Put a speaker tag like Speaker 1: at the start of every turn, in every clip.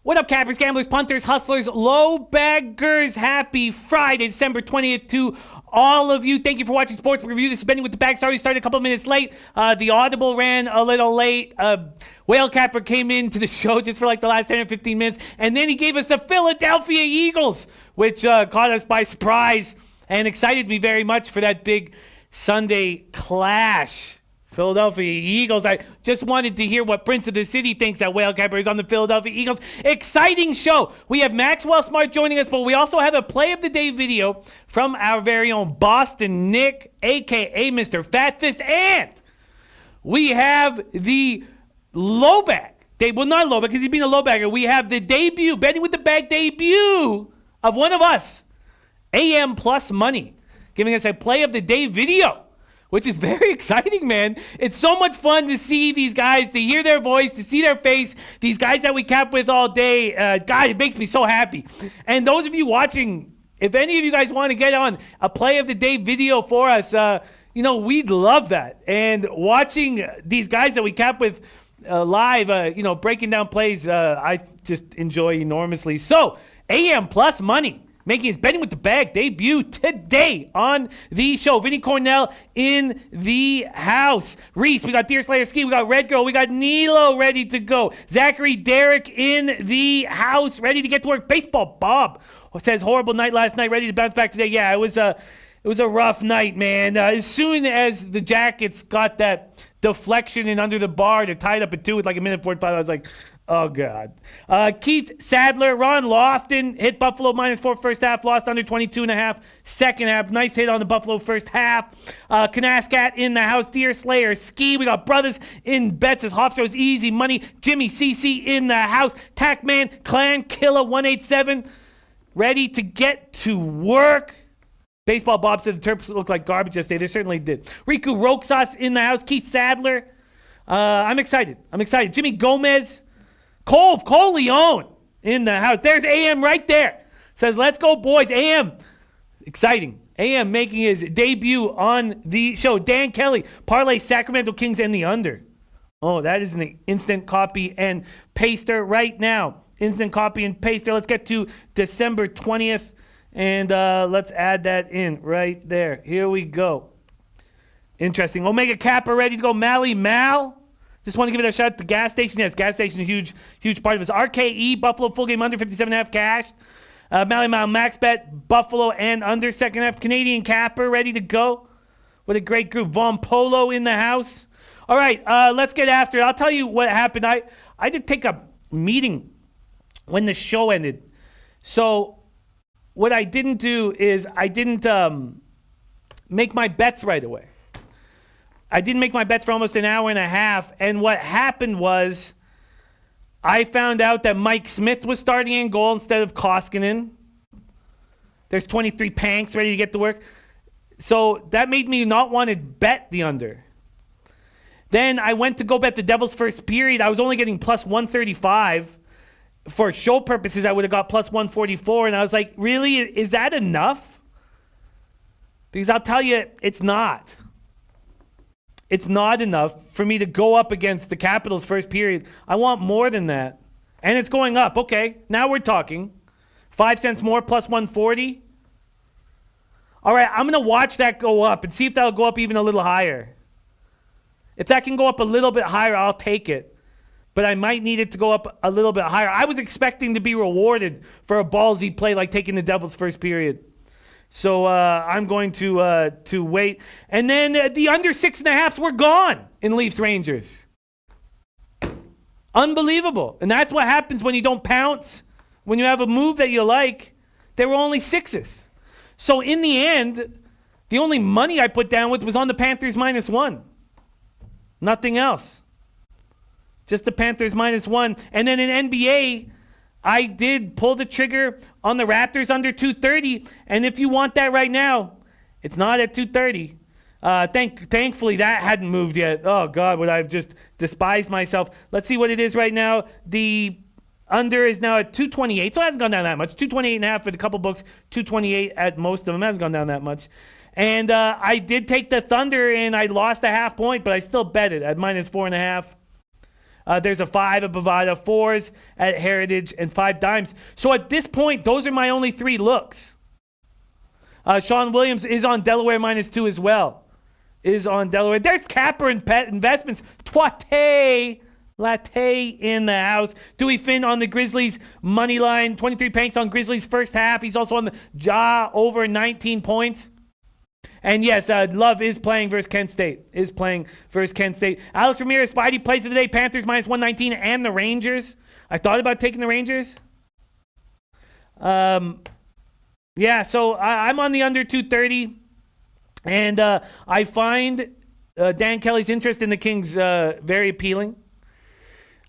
Speaker 1: What up, cappers, gamblers, punters, hustlers, low baggers? Happy Friday, December 20th to all of you. Thank you for watching Sportsbook Review. This is Benny with the Bag. Sorry we started a couple of minutes late. The Audible ran a little late. Whale Capper came into the show just for like the last 10 or 15 minutes, and then he gave us the Philadelphia Eagles, which caught us by surprise and excited me very much for that big Sunday clash. Philadelphia Eagles. I just wanted to hear what Prince of the City thinks that Whale Capper is on the Philadelphia Eagles. Exciting show. We have Maxwell Smart joining us, but we also have a play of the day video from our very own Boston Nick, a.k.a. Mr. Fat Fist, and we have the low bag. Well, not low bag, because he's been a low bagger. We have the debut, betting with the bag debut of one of us, AM Plus Money, giving us a play of the day video, which is very exciting, man. It's so much fun to see these guys, to hear their voice, to see their face, these guys that we cap with all day. God, it makes me so happy. And those of you watching, if any of you guys want to get on a play of the day video for us, we'd love that. And watching these guys that we cap with live, breaking down plays, I just enjoy enormously. So, AM Plus Money, making his betting with the bag debut today on the show. Vinny Cornell in the house. Reese, we got Deer Slayer Ski, we got Red Girl, we got Nilo ready to go. Zachary Derrick in the house, ready to get to work. Baseball Bob says horrible night last night, ready to bounce back today. Yeah, it was a rough night, man. As soon as the Jackets got that deflection and under the bar to tie it up at 2 with like a minute 45, I was like, oh, God. Keith Sadler, Ron Lofton, hit Buffalo -4 first half, lost under 22.5 second half. Nice hit on the Buffalo first half. Canascat in the house, Deer Slayer Ski. We got Brothers in bets as Hofstro's easy money. Jimmy CC in the house. Tackman, Clan Killer 187, ready to get to work. Baseball Bob said the Terps looked like garbage yesterday. They certainly did. Riku Roxas in the house. Keith Sadler. I'm excited. Jimmy Gomez. Cole Leone in the house. There's AM right there. Says, let's go, boys. AM. Exciting. AM making his debut on the show. Dan Kelly. Parlay Sacramento Kings and the under. Oh, that is an instant copy and paster right now. Instant copy and paster. Let's get to December 20th. And let's add that in right there. Here we go. Interesting. Omega Kappa ready to go. Mally Mal. Just want to give it a shout out to gas station. Yes, gas station, a huge part of this. RKE, Buffalo, full game under 57.5 cash. Mally Mal, max bet, Buffalo and under second half. Canadian Capper ready to go. What a great group. Von Polo in the house. All right, let's get after it. I'll tell you what happened. I did take a meeting when the show ended. So what I didn't do is I didn't make my bets right away. I didn't make my bets for almost an hour and a half, and what happened was I found out that Mike Smith was starting in goal instead of Koskinen. There's 23 Panks ready to get to work. So that made me not want to bet the under. Then I went to go bet the Devils first period. I was only getting plus 135. For show purposes, I would have got plus 144, and I was like, really? Is that enough? Because I'll tell you, it's not. It's not enough for me to go up against the Capitals first period. I want more than that. And it's going up. Okay, now we're talking. 5 cents more, plus 140. All right, I'm going to watch that go up and see if that'll go up even a little higher. If that can go up a little bit higher, I'll take it. But I might need it to go up a little bit higher. I was expecting to be rewarded for a ballsy play like taking the Devils first period. So I'm going to wait. And then the under 6.5s were gone in Leafs Rangers. Unbelievable. And that's what happens when you don't pounce. When you have a move that you like, there were only 6s. So in the end, the only money I put down with was on the Panthers -1. Nothing else. Just the Panthers -1. And then in NBA, I did pull the trigger on the Raptors under 230. And if you want that right now, it's not at 230. Thankfully, that hadn't moved yet. Oh, God, would I have just despised myself. Let's see what it is right now. The Under is now at 228, so it hasn't gone down that much. 228.5 for a couple books, 228 at most of them. It hasn't gone down that much. And I did take the Thunder, and I lost a half point, but I still bet it at -4.5. There's a 5 at Bovada, 4s at Heritage, and 5 dimes. So at this point, those are my only 3 looks. Sean Williams is on Delaware -2 as well. Is on Delaware. There's Capper and Pet Investments. Latte in the house. Dewey Finn on the Grizzlies money line. 23 panks on Grizzlies first half. He's also on the Ja over 19 points. And yes, Love is playing versus Kent State. Alex Ramirez, Spidey plays of the day. Panthers -119 and the Rangers. I thought about taking the Rangers. Yeah, so I'm on the under 230. And I find Dan Kelly's interest in the Kings very appealing.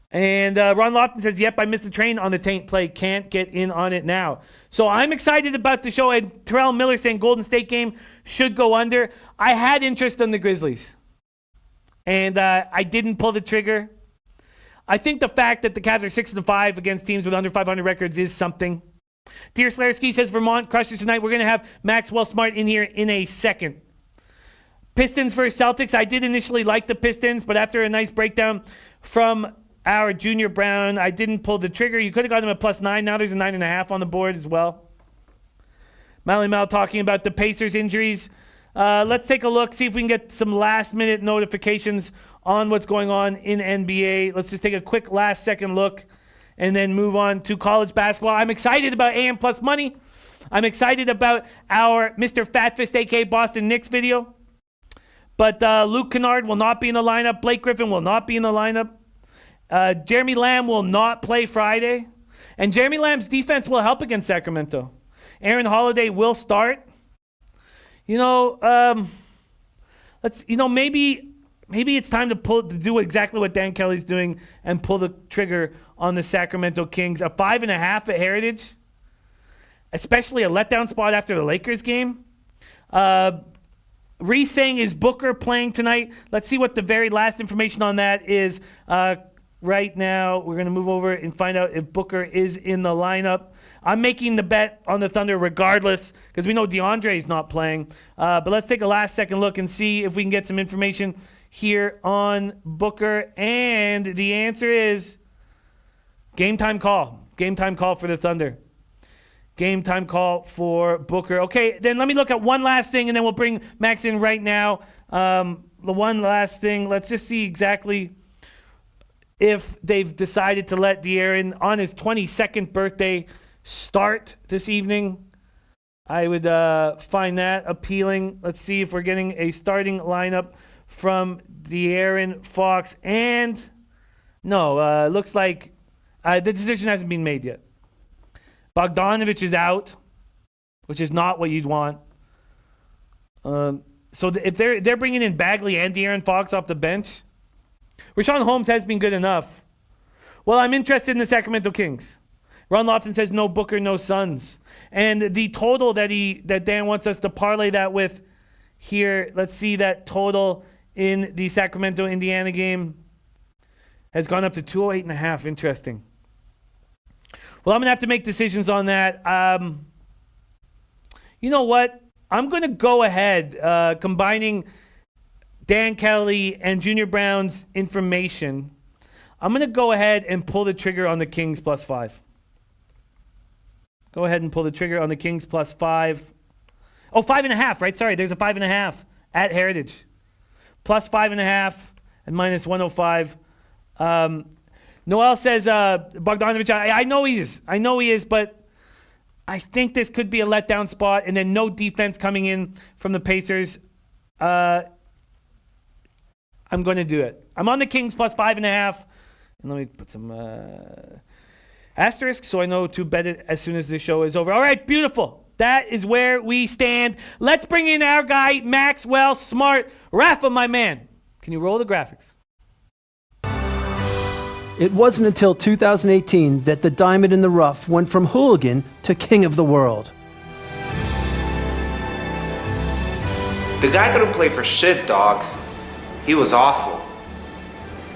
Speaker 1: And Ron Lofton says, yep, I missed the train on the taint play. Can't get in on it now. So I'm excited about the show. And Terrell Miller saying Golden State game should go under. I had interest in the Grizzlies. And I didn't pull the trigger. I think the fact that the Cavs are 6-5 against teams with under 500 records is something. Dear Slarsky says Vermont crushes tonight. We're going to have Maxwell Smart in here in a second. Pistons versus Celtics. I did initially like the Pistons, but after a nice breakdown from our Junior Brown, I didn't pull the trigger. You could have got him at +9. Now there's a 9.5 on the board as well. Mally Mal talking about the Pacers injuries. Let's take a look, see if we can get some last-minute notifications on what's going on in NBA. Let's just take a quick last-second look and then move on to college basketball. I'm excited about AM Plus Money. I'm excited about our Mr. Fatfist, a.k.a. Boston Knicks video. But Luke Kennard will not be in the lineup. Blake Griffin will not be in the lineup. Jeremy Lamb will not play Friday. And Jeremy Lamb's defense will help against Sacramento. Aaron Holiday will start. Maybe it's time to do exactly what Dan Kelly's doing and pull the trigger on the Sacramento Kings. A 5.5 at Heritage, especially a letdown spot after the Lakers game. Reese saying, is Booker playing tonight? Let's see what the very last information on that is. Right now, we're going to move over and find out if Booker is in the lineup. I'm making the bet on the Thunder regardless because we know DeAndre's not playing. But let's take a last-second look and see if we can get some information here on Booker. And the answer is game time call. Game time call for the Thunder. Game time call for Booker. Okay, then let me look at one last thing, and then we'll bring Max in right now. The one last thing, let's just see exactly if they've decided to let De'Aaron on his 22nd birthday start this evening. I would find that appealing. Let's see if we're getting a starting lineup from De'Aaron Fox. And no, looks like the decision hasn't been made yet. Bogdanovich is out, which is not what you'd want. So if they're bringing in Bagley and De'Aaron Fox off the bench, Rashawn Holmes has been good enough. Well, I'm interested in the Sacramento Kings. Ron Lofton says no Booker, no Suns. And the total that Dan wants us to parlay that with here, let's see that total in the Sacramento-Indiana game has gone up to 208.5. Interesting. Well, I'm going to have to make decisions on that. You know what? I'm going to go ahead, combining Dan Kelly and Junior Brown's information. I'm going to go ahead and pull the trigger on the Kings +5. Go ahead and pull the trigger on the Kings +5. Oh, 5.5, right? Sorry, there's a 5.5 at Heritage. +5.5 and -105. Noel says Bogdanovich, I know he is, but I think this could be a letdown spot, and then no defense coming in from the Pacers. I'm going to do it. I'm on the Kings +5.5. And let me put some asterisks so I know to bet it as soon as the show is over. All right, beautiful. That is where we stand. Let's bring in our guy, Maxwell Smart. Rafa, my man, can you roll the graphics?
Speaker 2: It wasn't until 2018 that the diamond in the rough went from hooligan to king of the world.
Speaker 3: The guy couldn't play for shit, dog. He was awful.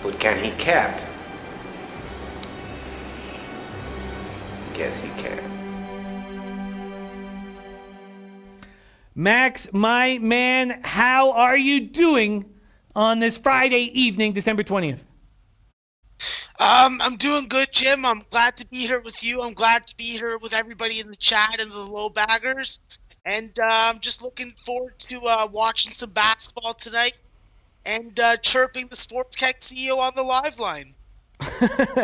Speaker 3: But can he cap? Yes, he can.
Speaker 1: Max, my man, how are you doing on this Friday evening, December 20th?
Speaker 4: I'm doing good, Jim. I'm glad to be here with you. I'm glad to be here with everybody in the chat and the low baggers. And I'm just looking forward to watching some basketball tonight and chirping the Sportsbook CEO on the live line.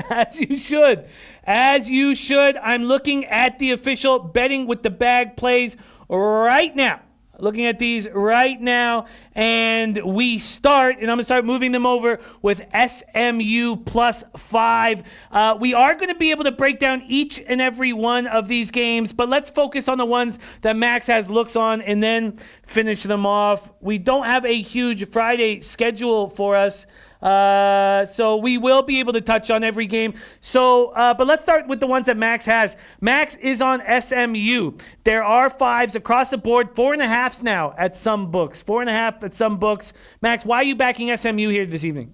Speaker 1: As you should. As you should. I'm looking at the official betting with the bag plays right now. Looking at these right now, and we start, and I'm going to start moving them over with SMU +5. We are going to be able to break down each and every one of these games, but let's focus on the ones that Max has looks on and then finish them off. We don't have a huge Friday schedule for us, so we will be able to touch on every game. So, but let's start with the ones that Max has. Max is on SMU. There are 5s across the board, 4.5s now at some books. 4.5 at some books. Max, why are you backing SMU here this evening?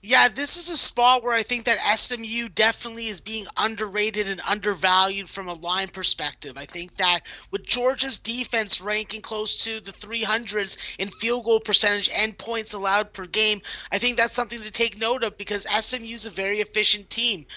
Speaker 4: Yeah, this is a spot where I think that SMU definitely is being underrated and undervalued from a line perspective. I think that with Georgia's defense ranking close to the 300s in field goal percentage and points allowed per game, I think that's something to take note of because SMU is a very efficient team.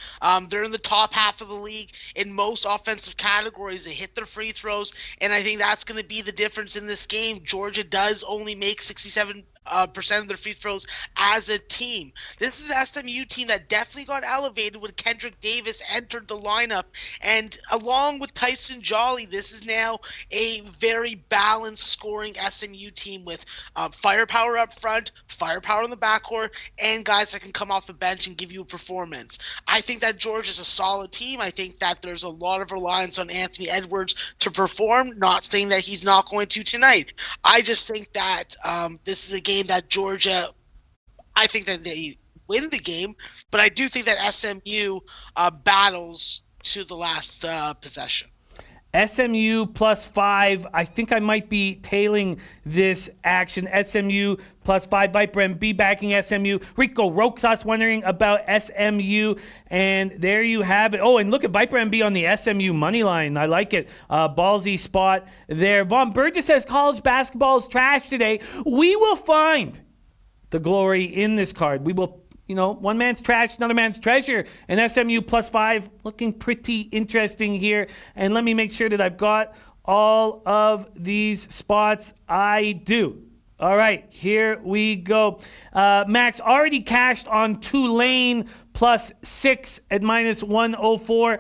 Speaker 4: They're in the top half of the league in most offensive categories. They hit their free throws, and I think that's going to be the difference in this game. Georgia does only make 67% of their free throws as a team. This is an SMU team that definitely got elevated when Kendrick Davis entered the lineup, and along with Tyson Jolly, this is now a very balanced scoring SMU team with firepower up front, firepower in the backcourt, and guys that can come off the bench and give you a performance. I think that Georgia's a solid team. I think that there's a lot of reliance on Anthony Edwards to perform, not saying that he's not going to tonight. I just think that this is a game that Georgia, I think that they win the game, but I do think that SMU battles to the last possession.
Speaker 1: SMU +5. I think I might be tailing this action. SMU +5. Viper MB backing SMU. Rico Roxas wondering about SMU. And there you have it. Oh, and look at Viper MB on the SMU money line. I like it. Ballsy spot there. Von Burgess says college basketball is trash today. We will find the glory in this card. We will, one man's trash, another man's treasure. And SMU +5 looking pretty interesting here. And let me make sure that I've got all of these spots. I do. All right, here we go. Max already cashed on Tulane +6 at -104.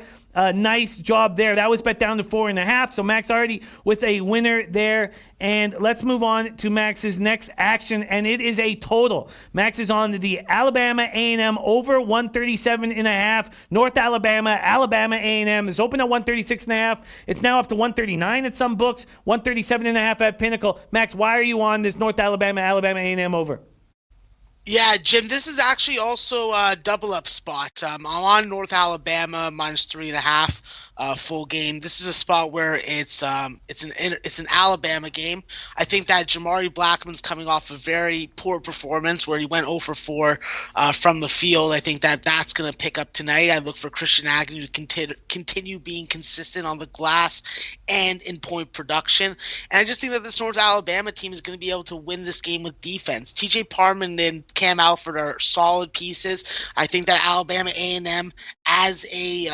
Speaker 1: Nice job there. That was bet down to 4.5. So Max already with a winner there. And let's move on to Max's next action, and it is a total. Max is on the Alabama A&M over 137.5. North Alabama, Alabama A&M is open at 136.5. It's now up to 139 at some books, 137.5 at Pinnacle. Max, why are you on this North Alabama, Alabama A&M over?
Speaker 4: Yeah, Jim, this is actually also a double up spot. I'm on North Alabama -3.5 full game. This is a spot where it's an Alabama game. I think that Jamari Blackman's coming off a very poor performance where he went 0 for 4 from the field. I think that that's going to pick up tonight. I look for Christian Agnew to continue being consistent on the glass and in point production. And I just think that this North Alabama team is going to be able to win this game with defense. TJ Parman and Cam Alford are solid pieces. I think that Alabama A&M as a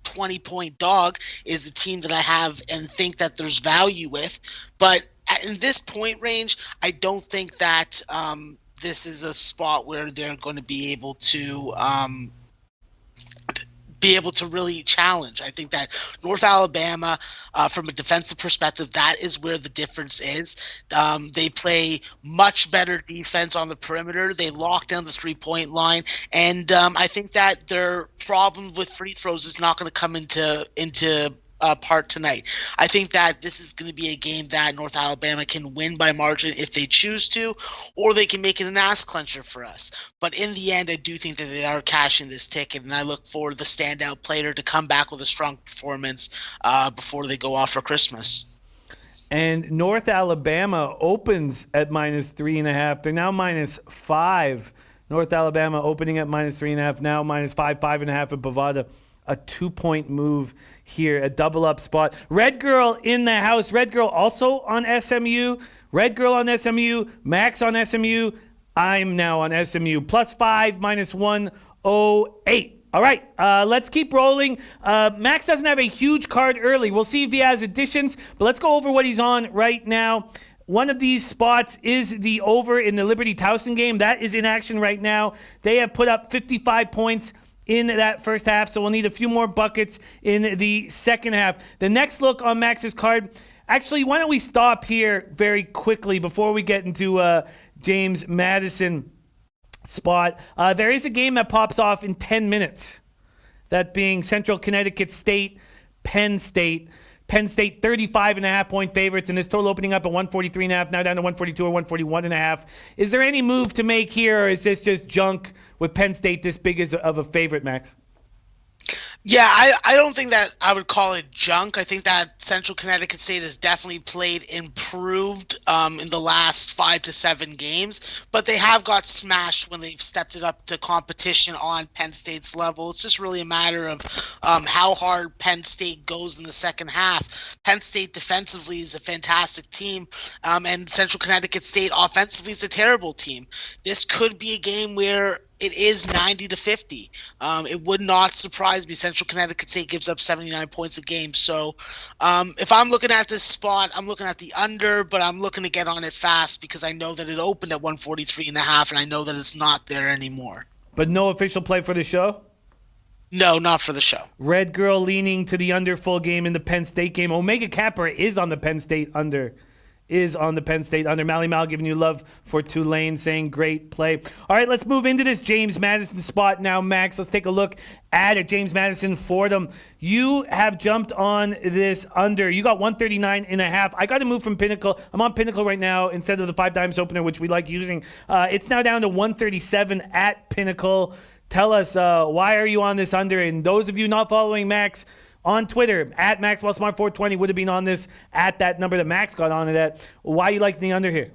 Speaker 4: 20-point dog is a team that I have and think that there's value with. But in this point range, I don't think that this is a spot where they're going to be able to really challenge. I think that North Alabama, from a defensive perspective, that is where the difference is. They play much better defense on the perimeter. They lock down the three-point line, and I think that their problem with free throws is not going to come into part tonight. I think that this is going to be a game that North Alabama can win by margin if they choose to, or they can make it an ass clencher for us. But in the end, I do think that they are cashing this ticket, and I look for the standout player to come back with a strong performance before they go off for Christmas.
Speaker 1: And North Alabama opens at -3.5. They're now -5. North Alabama opening at -3.5, now -5, 5.5 at Bovada. a 2-point move here, a double-up spot. Red Girl in the house. Red Girl also on SMU. Red Girl on SMU. Max on SMU. I'm now on SMU. +5, -108. All right, let's keep rolling. Max doesn't have a huge card early. We'll see if he has additions, but let's go over what he's on right now. One of these spots is the over in the Liberty Towson game. That is in action right now. They have put up 55 points in that first half, so we'll need a few more buckets in the second half. The next look on Max's card, actually, why don't we stop here very quickly before we get into James Madison spot. There is a game that pops off in 10 minutes, that being Central Connecticut State, Penn State. Penn State 35.5-point favorites, and this total opening up at 143.5, now down to 142 or 141.5. Is there any move to make here, or is this just junk with Penn State this big of a favorite, Max?
Speaker 4: Yeah, I don't think that I would call it junk. I think that Central Connecticut State has definitely played improved in the last 5 to 7 games, but they have got smashed when they've stepped it up to competition on Penn State's level. It's just really a matter of how hard Penn State goes in the second half. Penn State defensively is a fantastic team, and Central Connecticut State offensively is a terrible team. This could be a game where it is 90-50. It would not surprise me. Central Connecticut State gives up 79 points a game. So if I'm looking at this spot, I'm looking at the under, but I'm looking to get on it fast because I know that it opened at 143.5, and I know that it's not there anymore.
Speaker 1: But no official play for the show?
Speaker 4: No, not for the show.
Speaker 1: Red Girl leaning to the under full game in the Penn State game. Omega Kappa is on the Penn State under. Mally Mal giving you love for Tulane, saying great play. All right, let's move into this James Madison spot now, Max. Let's take a look at it. James Madison Fordham. You have jumped on this under. You got 139.5. I got to move from Pinnacle. I'm on Pinnacle right now instead of the 5 times opener, which we like using. It's now down to 137 at Pinnacle. Tell us, why are you on this under? And those of you not following Max on Twitter, at Maxwell Smart 420 would have been on this at that number that Max got on it at. Why you like the under here?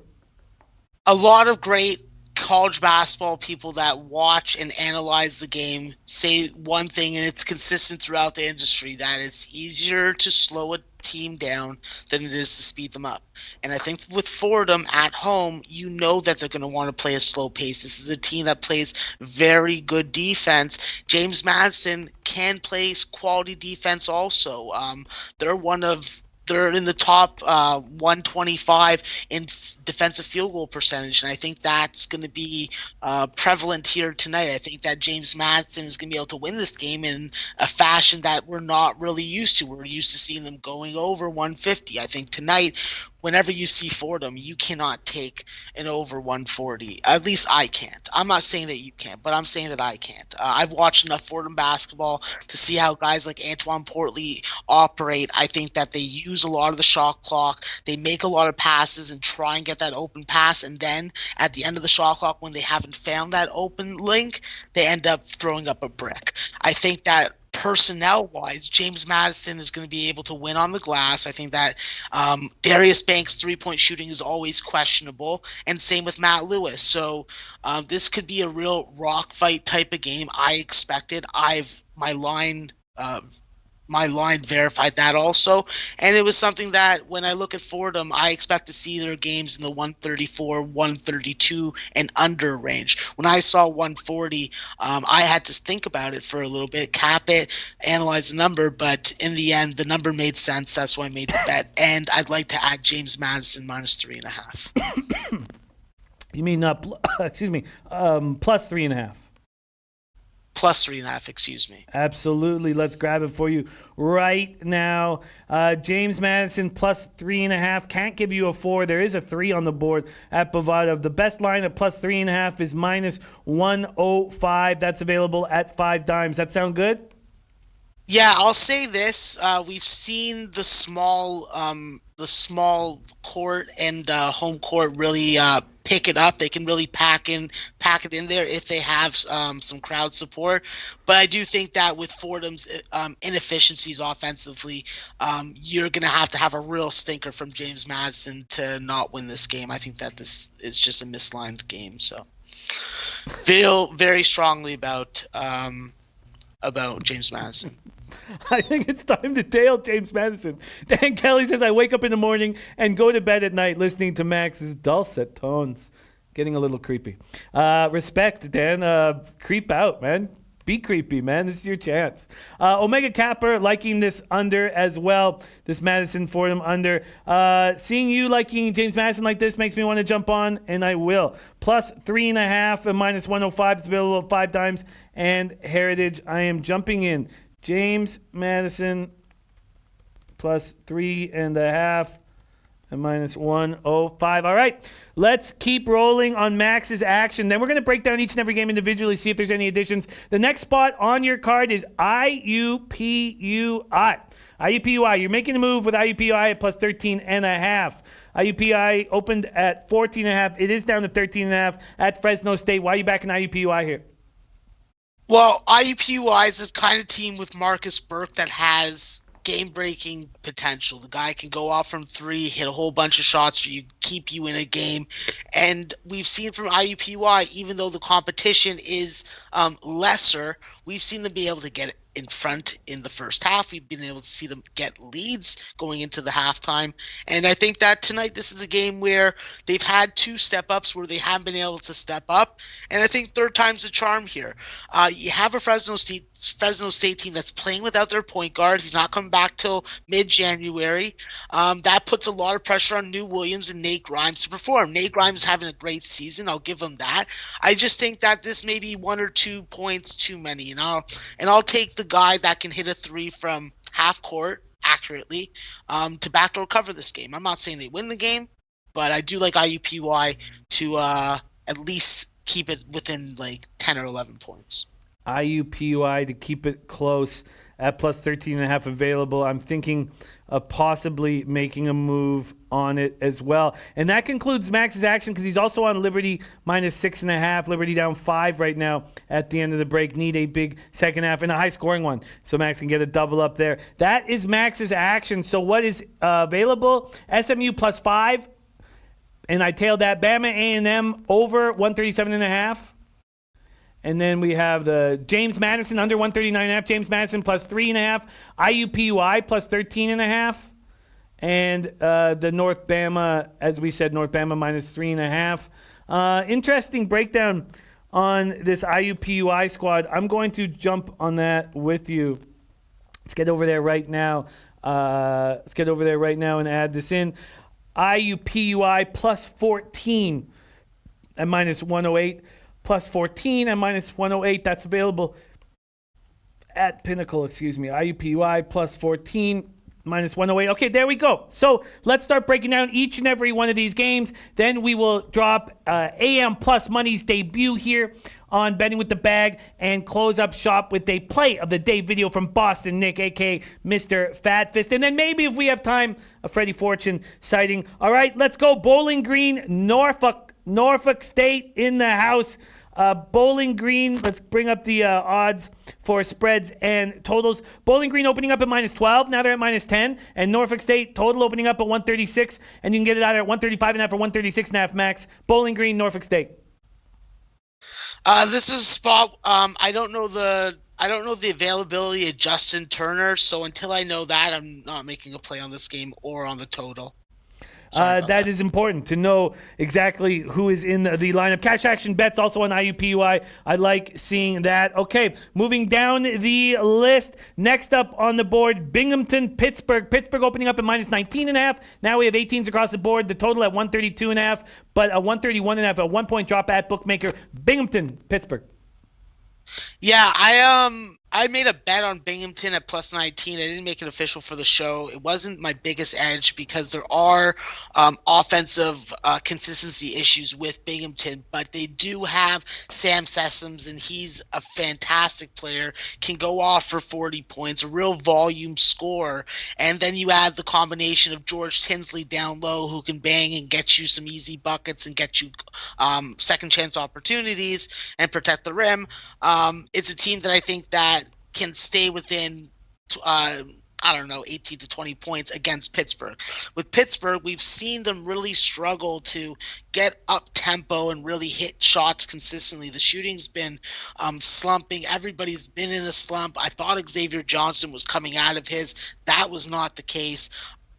Speaker 4: A lot of great college basketball people that watch and analyze the game say one thing, and it's consistent throughout the industry, that it's easier to slow a team down than it is to speed them up. And I think with Fordham at home, you know that they're going to want to play a slow pace. This is a team that plays very good defense. James Madison can play quality defense also. They're in the top 125 in defensive field goal percentage, and I think that's going to be prevalent here tonight. I think that James Madison is going to be able to win this game in a fashion that we're not really used to. We're used to seeing them going over 150. I think tonight, whenever you see Fordham, you cannot take an over 140. At least I can't. I'm not saying that you can't, but I'm saying that I can't. I've watched enough Fordham basketball to see how guys like Antoine Portley operate. I think that they use a lot of the shot clock. They make a lot of passes and try and get that open pass, and then at the end of the shot clock, when they haven't found that open link, they end up throwing up a brick. I think that personnel-wise, James Madison is going to be able to win on the glass. I think that Darius Banks' three-point shooting is always questionable, and same with Matt Lewis. So this could be a real rock fight type of game. I expected. My line verified that also, and it was something that when I look at Fordham, I expect to see their games in the 134, 132, and under range. When I saw 140, I had to think about it for a little bit, cap it, analyze the number, but in the end, the number made sense. That's why I made the bet, and I'd like to add James Madison -3.5.
Speaker 1: You mean, plus 3.5.
Speaker 4: +3.5, excuse me.
Speaker 1: Absolutely. Let's grab it for you right now. James Madison +3.5. Can't give you a 4. There is a 3 on the board at Bovada. The best line at +3.5 is -105. That's available at 5 dimes. That sound good?
Speaker 4: Yeah, I'll say this. We've seen the small court and home court really pick it up. They can really pack it in there if they have some crowd support. But I do think that with Fordham's inefficiencies offensively, you're going to have a real stinker from James Madison to not win this game. I think that this is just a mislined game. So feel very strongly about about James Madison.
Speaker 1: I think it's time to tail James Madison. Dan Kelly says, I wake up in the morning and go to bed at night listening to Max's dulcet tones. Getting a little creepy. Respect, Dan. Creep out, man. Be creepy, man. This is your chance. Omega Capper liking this under as well. This Madison Fordham under. Seeing you liking James Madison like this makes me want to jump on, and I will. Plus 3.5 and minus 105 is available 5 times. And Heritage, I am jumping in. James Madison plus 3.5 and minus 105. All right, let's keep rolling on Max's action. Then we're going to break down each and every game individually, see if there's any additions. The next spot on your card is IUPUI. IUPUI, you're making a move with IUPUI at plus 13.5. IUPUI opened at 14.5. It is down to 13.5 at Fresno State. Why are you backing IUPUI here?
Speaker 4: Well, IUPUI is this kind of team with Marcus Burke that has game-breaking potential. The guy can go off from 3, hit a whole bunch of shots for you, keep you in a game. And we've seen from IUPUI, even though the competition is lesser, we've seen them be able to get in front in the first half. We've been able to see them get leads going into the halftime. And I think that tonight this is a game where they've had 2 step-ups where they haven't been able to step up. And I think third time's a charm here. You have a Fresno State team that's playing without their point guard. He's not coming back till mid-January. That puts a lot of pressure on New Williams and Nate Grimes to perform. Nate Grimes is having a great season. I'll give him that. I just think that this may be 1 or 2 points too many. And I'll take the guy that can hit a 3 from half court accurately to backdoor cover this game. I'm not saying they win the game, but I do like IUPUI to at least keep it within like 10 or 11 points.
Speaker 1: IUPUI to keep it close at plus 13.5 available. I'm thinking of possibly making a move on it as well. And that concludes Max's action because he's also on Liberty minus 6.5. Liberty down 5 right now at the end of the break. Need a big second half and a high-scoring one so Max can get a double up there. That is Max's action. So what is available? SMU plus 5. And I tailed that. Bama A&M over 137.5. And then we have the James Madison under 139.5. James Madison plus 3.5. IUPUI plus 13.5. And the North Bama, as we said, North Bama minus 3.5. Interesting breakdown on this IUPUI squad. I'm going to jump on that with you. Let's get over there right now. And add this in. IUPUI plus 14 and minus 108. Plus 14 and minus 108. That's available at Pinnacle, IUPUI plus 14, minus 108. Okay, there we go. So let's start breaking down each and every one of these games. Then we will drop AM Plus Money's debut here on Betting with the Bag and close up shop with a play of the day video from Boston Nick, a.k.a. Mr. Fat Fist. And then maybe if we have time, a Freddie Fortune sighting. All right, let's go. Bowling Green, Norfolk State in the house. Bowling Green, let's bring up the odds for spreads and totals. Bowling Green opening up at minus 12. Now they're at minus 10. And Norfolk State total opening up at 136. And you can get it out at 135.5 or 136.5 max. Bowling Green, Norfolk State.
Speaker 4: This is a spot. I don't know the availability of Justin Turner. So until I know that, I'm not making a play on this game or on the total.
Speaker 1: That is important to know exactly who is in the lineup. Cash action bets also on IUPUI. I like seeing that. Okay, moving down the list. Next up on the board, Binghamton, Pittsburgh. Pittsburgh opening up at minus 19.5. Now we have 18s across the board. The total at 132.5, but a 131.5, a 1-point drop at bookmaker. Binghamton, Pittsburgh.
Speaker 4: Yeah, I made a bet on Binghamton at plus 19. I didn't make it official for the show. It wasn't my biggest edge because there are offensive consistency issues with Binghamton, but they do have Sam Sessoms, and he's a fantastic player, can go off for 40 points, a real volume scorer. And then you add the combination of George Tinsley down low who can bang and get you some easy buckets and get you second chance opportunities and protect the rim. It's a team that I think that can stay within I don't know, 18 to 20 points against Pittsburgh. With Pittsburgh, we've seen them really struggle to get up tempo and really hit shots consistently. The shooting's been slumping. Everybody's been in a slump. I thought Xavier Johnson was coming out of his. That was not the case.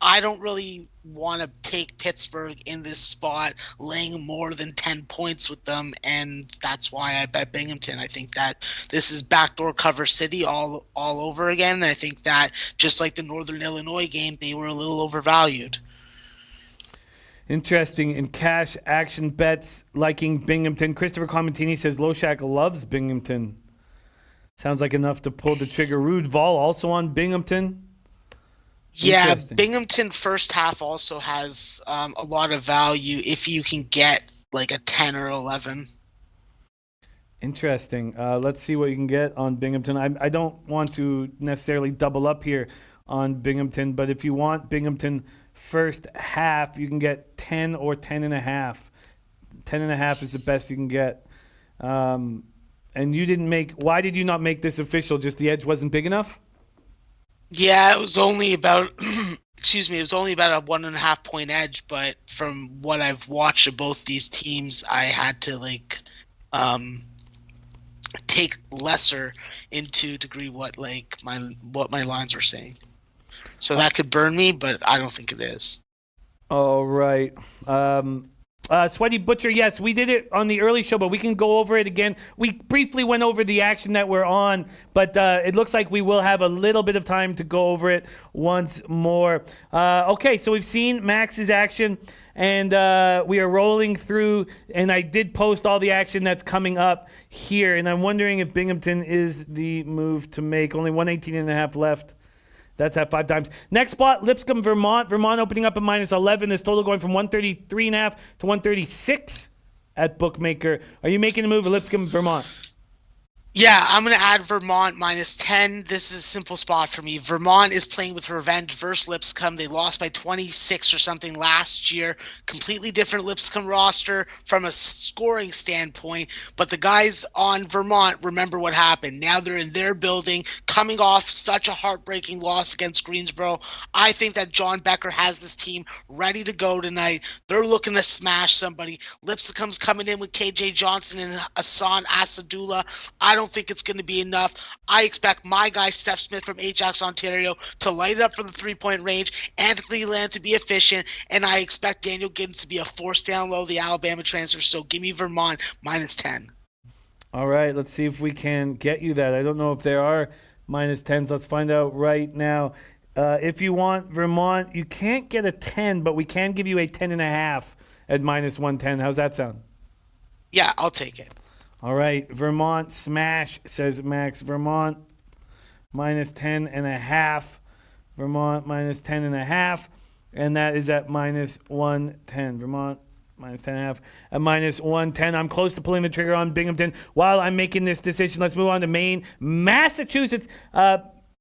Speaker 4: I don't really want to take Pittsburgh in this spot, laying more than 10 points with them, and that's why I bet Binghamton. I think that this is backdoor cover city all over again, and I think that just like the Northern Illinois game, they were a little overvalued.
Speaker 1: Interesting. In cash action bets, liking Binghamton. Christopher Clementini says Loshak loves Binghamton. Sounds like enough to pull the trigger. Rude Vol also on Binghamton.
Speaker 4: Yeah, Binghamton first half also has a lot of value if you can get like a 10 or 11.
Speaker 1: Interesting. Let's see what you can get on Binghamton. I don't want to necessarily double up here on Binghamton, but if you want Binghamton first half, you can get 10 or 10.5. 10.5 is the best you can get. And you didn't make. Why did you not make this official? Just the edge wasn't big enough?
Speaker 4: Yeah, it was only about excuse me, it was only about a 1.5 point edge, but from what I've watched of both these teams, I had to take lesser into degree what my lines were saying. So that could burn me, but I don't think it is.
Speaker 1: All right. Sweaty Butcher, yes, we did it on the early show, but we can go over it again. We briefly went over the action that we're on, but it looks like we will have a little bit of time to go over it once more. Okay, so we've seen Max's action, and we are rolling through, and I did post all the action that's coming up here, and I'm wondering if Binghamton is the move to make. Only 118.5 left. That's at 5 times. Next spot, Lipscomb, Vermont. Vermont opening up at -11. This total going from 133.5 to 136 at Bookmaker. Are you making a move at Lipscomb, Vermont?
Speaker 4: Yeah, I'm going to add Vermont -10. This is a simple spot for me. Vermont is playing with revenge versus Lipscomb. They lost by 26 or something last year. Completely different Lipscomb roster from a scoring standpoint. But the guys on Vermont remember what happened. Now they're in their building, coming off such a heartbreaking loss against Greensboro. I think that John Becker has this team ready to go tonight. They're looking to smash somebody. Lipscomb's coming in with KJ Johnson and Hassan Asadullah. I don't think it's going to be enough. I expect my guy Steph Smith from Ajax, Ontario to light it up from the three-point range, Anthony Lamb to be efficient, and I expect Daniel Giddens to be a force down low, the Alabama transfer. So give me Vermont -10.
Speaker 1: All right, let's see if we can get you that. I don't know if there are -10s. Let's find out right now. If you want Vermont, you can't get a 10, but we can give you a 10.5 at -110. How's that sound?
Speaker 4: Yeah, I'll take it.
Speaker 1: All right, Vermont smash, says Max. Vermont -10.5. Vermont -10.5. And that is at -110. Vermont -10.5 at -110. I'm close to pulling the trigger on Binghamton. While I'm making this decision, let's move on to Maine. Massachusetts.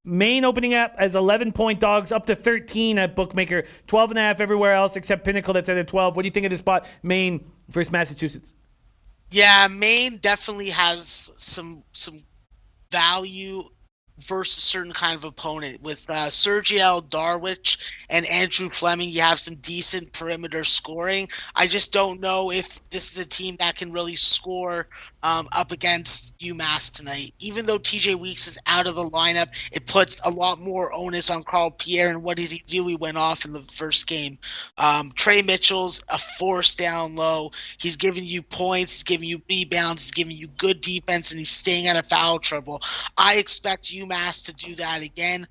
Speaker 1: Maine opening up as 11-point dogs, up to 13 at Bookmaker. 12.5 everywhere else except Pinnacle that's at a 12. What do you think of this spot, Maine versus Massachusetts?
Speaker 4: Yeah, Maine definitely has some value versus a certain kind of opponent. With Sergio Darwich and Andrew Fleming, you have some decent perimeter scoring. I just don't know if this is a team that can really score up against UMass tonight. Even though TJ Weeks is out of the lineup, it puts a lot more onus on Carl Pierre. And what did he do? He went off in the first game. Trey Mitchell's a force down low. He's giving you points, he's giving you rebounds, he's giving you good defense, and he's staying out of foul trouble. I expect UMass to do that again.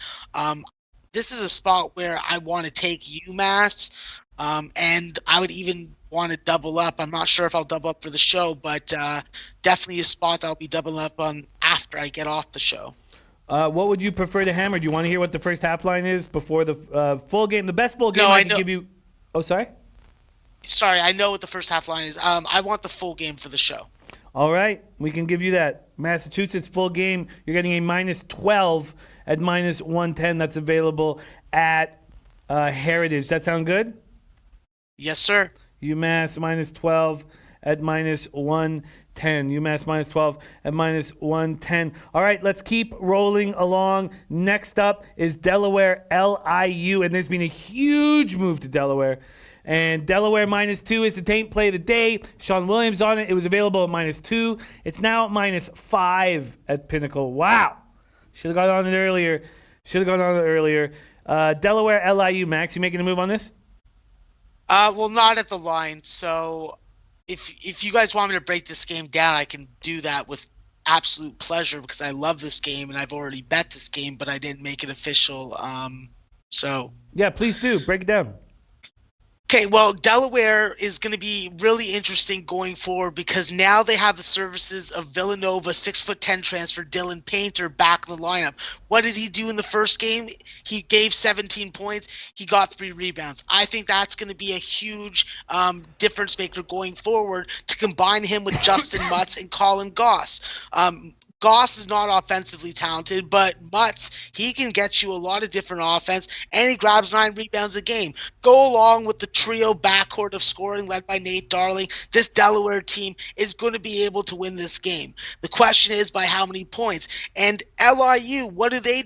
Speaker 4: This is a spot where I want to take UMass, and I would even want to double up. I'm not sure if I'll double up for the show, but definitely a spot that I'll be doubling up on after I get off the show.
Speaker 1: What would you prefer to hammer? Do you want to hear what the first half line is before the full game? The best full game I can give you. Oh, sorry?
Speaker 4: Sorry, I know what the first half line is. I want the full game for the show.
Speaker 1: All right, we can give you that. Massachusetts full game, you're getting a -12 at -110. That's available at Heritage. That sound good?
Speaker 4: Yes, sir.
Speaker 1: UMass -12 at -110. 10. UMass minus 12 at minus 110. All right, let's keep rolling along. Next up is Delaware LIU, and there's been a huge move to Delaware. And Delaware minus 2 is the taint play of the day. Sean Williams on it. It was available at minus 2. It's now at minus 5 at Pinnacle. Wow. Should have gone on it earlier. Delaware LIU, Max, you making a move on this?
Speaker 4: Well, not at the line. So if you guys want me to break this game down, I can do that with absolute pleasure because I love this game and I've already bet this game, but I didn't make it official.
Speaker 1: Yeah, please do. Break it down.
Speaker 4: Okay, well, Delaware is going to be really interesting going forward because now they have the services of Villanova 6'10" transfer Dylan Painter back in the lineup. What did he do in the first game? He gave 17 points. He got 3 rebounds. I think that's going to be a huge difference maker going forward to combine him with Justin Mutz and Colin Goss. Goss is not offensively talented, but Mutz, he can get you a lot of different offense, and he grabs 9 rebounds a game. Go along with the trio backcourt of scoring led by Nate Darling. This Delaware team is going to be able to win this game. The question is by how many points. And LIU, what do? They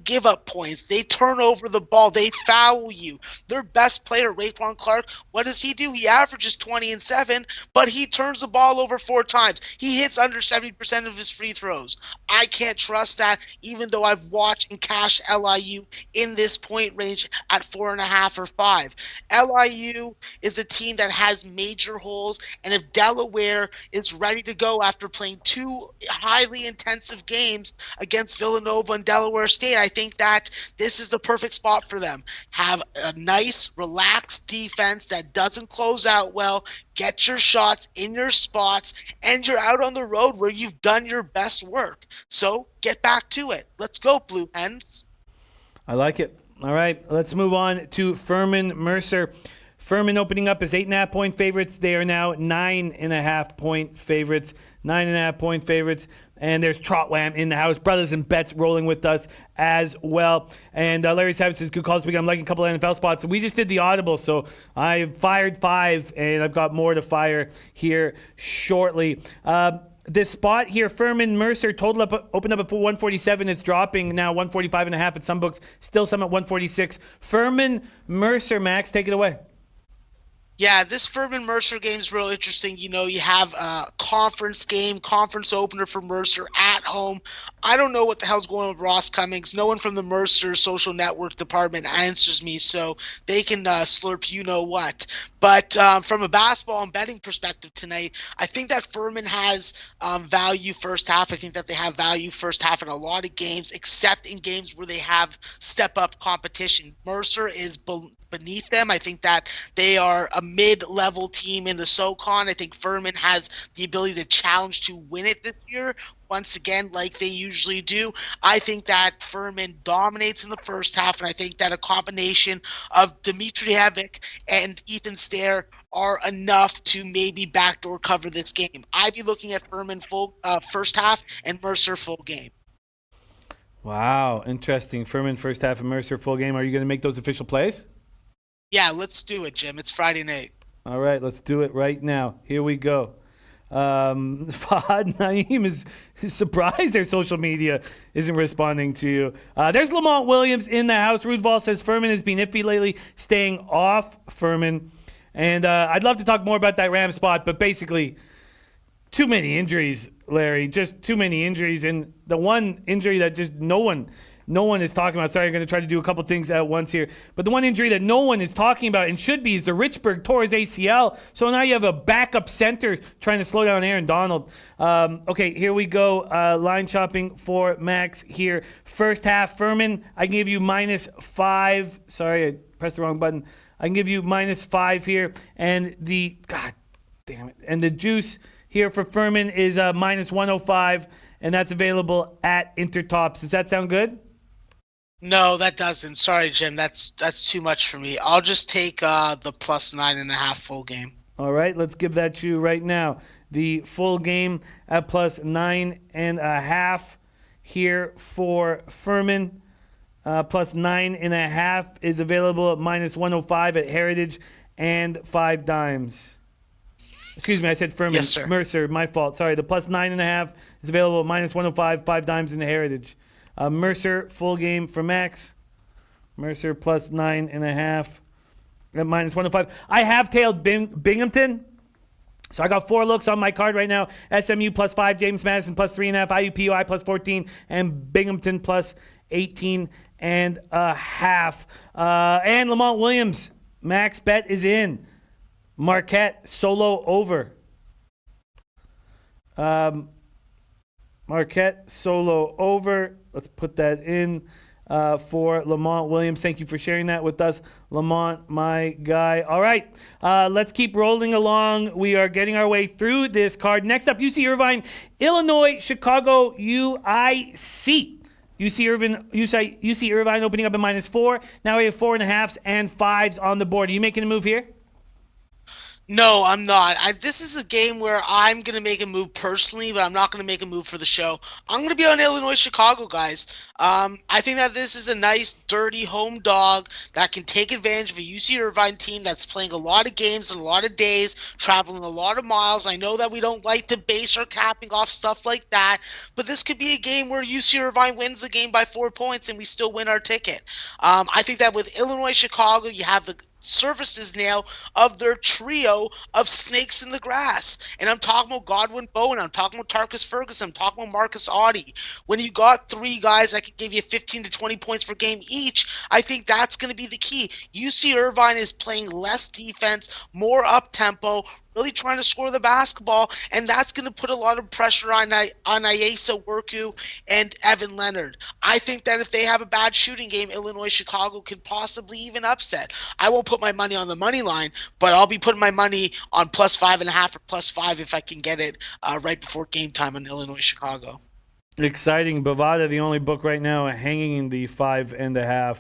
Speaker 4: give up points. They turn over the ball. They foul you. Their best player, Raekwon Clark, what does he do? He averages 20 and 7, but he turns the ball over 4 times. He hits under 70% of his free throws. I can't trust that, even though I've watched and cashed LIU in this point range at 4.5 or 5. LIU is a team that has major holes, and if Delaware is ready to go after playing 2 highly intensive games against Villanova and Delaware State, I think that this is the perfect spot for them. Have a nice, relaxed defense that doesn't close out well, get your shots in your spots, and you're out on the road where you've done your best work. So get back to it. Let's go, Blue Hens.
Speaker 1: I like it. All right, let's move on to Furman Mercer. Furman opening up as 8.5-point favorites. They are now 9.5-point favorites. 9.5-point favorites. And there's Trotwam in the house. Brothers and Bets rolling with us as well. And Larry Savage says, good calls. I'm liking a couple of NFL spots. We just did the audible, so I fired 5, and I've got more to fire here shortly. This spot here, Furman Mercer, opened up at 147. It's dropping now 145.5 at some books. Still some at 146. Furman Mercer, Max, take it away.
Speaker 4: Yeah, this Furman Mercer game is real interesting. You know, you have a conference game, conference opener for Mercer at home. I don't know what the hell's going on with Ross Cummings. No one from the Mercer social network department answers me, so they can slurp you know what. But from a basketball and betting perspective tonight, I think that Furman has value first half. I think that they have value first half in a lot of games, except in games where they have step-up competition. Mercer is beneath them. I think that they are a mid-level team in the SoCon. I think Furman has the ability to challenge to win it this year. Once again, like they usually do, I think that Furman dominates in the first half, and I think that a combination of Dimitri Havik and Ethan Stair are enough to maybe backdoor cover this game. I'd be looking at Furman full first half and Mercer full game.
Speaker 1: Wow, interesting. Furman first half and Mercer full game. Are you going to make those official plays?
Speaker 4: Yeah, let's do it, Jim. It's Friday night.
Speaker 1: All right, let's do it right now. Here we go. Fahad Naeem is surprised their social media isn't responding to you. There's Lamont Williams in the house. Rudval says Furman has been iffy lately, staying off Furman. And I'd love to talk more about that Ram spot, but basically, too many injuries, Larry. Just too many injuries. And the one injury that just no one is talking about. Sorry, I'm going to try to do a couple things at once here. But the one injury that no one is talking about and should be is the Richburg tore his ACL. So now you have a backup center trying to slow down Aaron Donald. Okay, here we go. Line shopping for Max here. First half, Furman, I can give you -5. Sorry, I pressed the wrong button. I can give you -5 here. And God damn it. And the juice here for Furman is -105. And that's available at Intertops. Does that sound good?
Speaker 4: No, that doesn't. Sorry, Jim. That's too much for me. I'll just take the +9.5 full game.
Speaker 1: All right, let's give that to you right now. The full game at +9.5 here for Furman. +9.5 is available at -105 at Heritage and 5 dimes. Excuse me, I said Furman.
Speaker 4: Yes, sir.
Speaker 1: Mercer, my fault. Sorry, the plus 9.5 is available at minus 105, 5 dimes in the Heritage. Mercer, full game for Max. Mercer plus 9.5 at minus 105. I have tailed Binghamton. So I got 4 looks on my card right now. SMU plus 5, James Madison plus 3.5, IUPUI plus 14, and Binghamton plus 18.5. And Lamont Williams, max bet is in. Marquette solo over. Marquette solo over. Let's put that in for Lamont Williams. Thank you for sharing that with us, Lamont, my guy. All right, let's keep rolling along. We are getting our way through this card. Next up, UC Irvine, Illinois, Chicago, UIC. UC Irvine opening up at -4. Now we have 4.5s and 5s on the board. Are you making a move here?
Speaker 4: No, I'm not. This is a game where I'm going to make a move personally, but I'm not going to make a move for the show. I'm going to be on Illinois, Chicago, guys. I think that this is a nice, dirty home dog that can take advantage of a UC Irvine team that's playing a lot of games and a lot of days, traveling a lot of miles. I know that we don't like to base our capping off stuff like that, but this could be a game where UC Irvine wins the game by 4 points and we still win our ticket. I think that with Illinois, Chicago, you have the services now of their trio of snakes in the grass. And I'm talking about Godwin Bowen, I'm talking about Tarkus Ferguson, I'm talking about Marcus Audie. When you got 3 guys that can give you 15 to 20 points per game each, I think that's going to be the key. UC Irvine is playing less defense, more up-tempo, really trying to score the basketball, and that's going to put a lot of pressure on Ayesa Worku and Evan Leonard. I think that if they have a bad shooting game, Illinois Chicago could possibly even upset. I won't put my money on the money line, but I'll be putting my money on plus 5.5 or plus 5 if I can get it right before game time on Illinois Chicago.
Speaker 1: Exciting. Bovada, the only book right now hanging in the 5.5.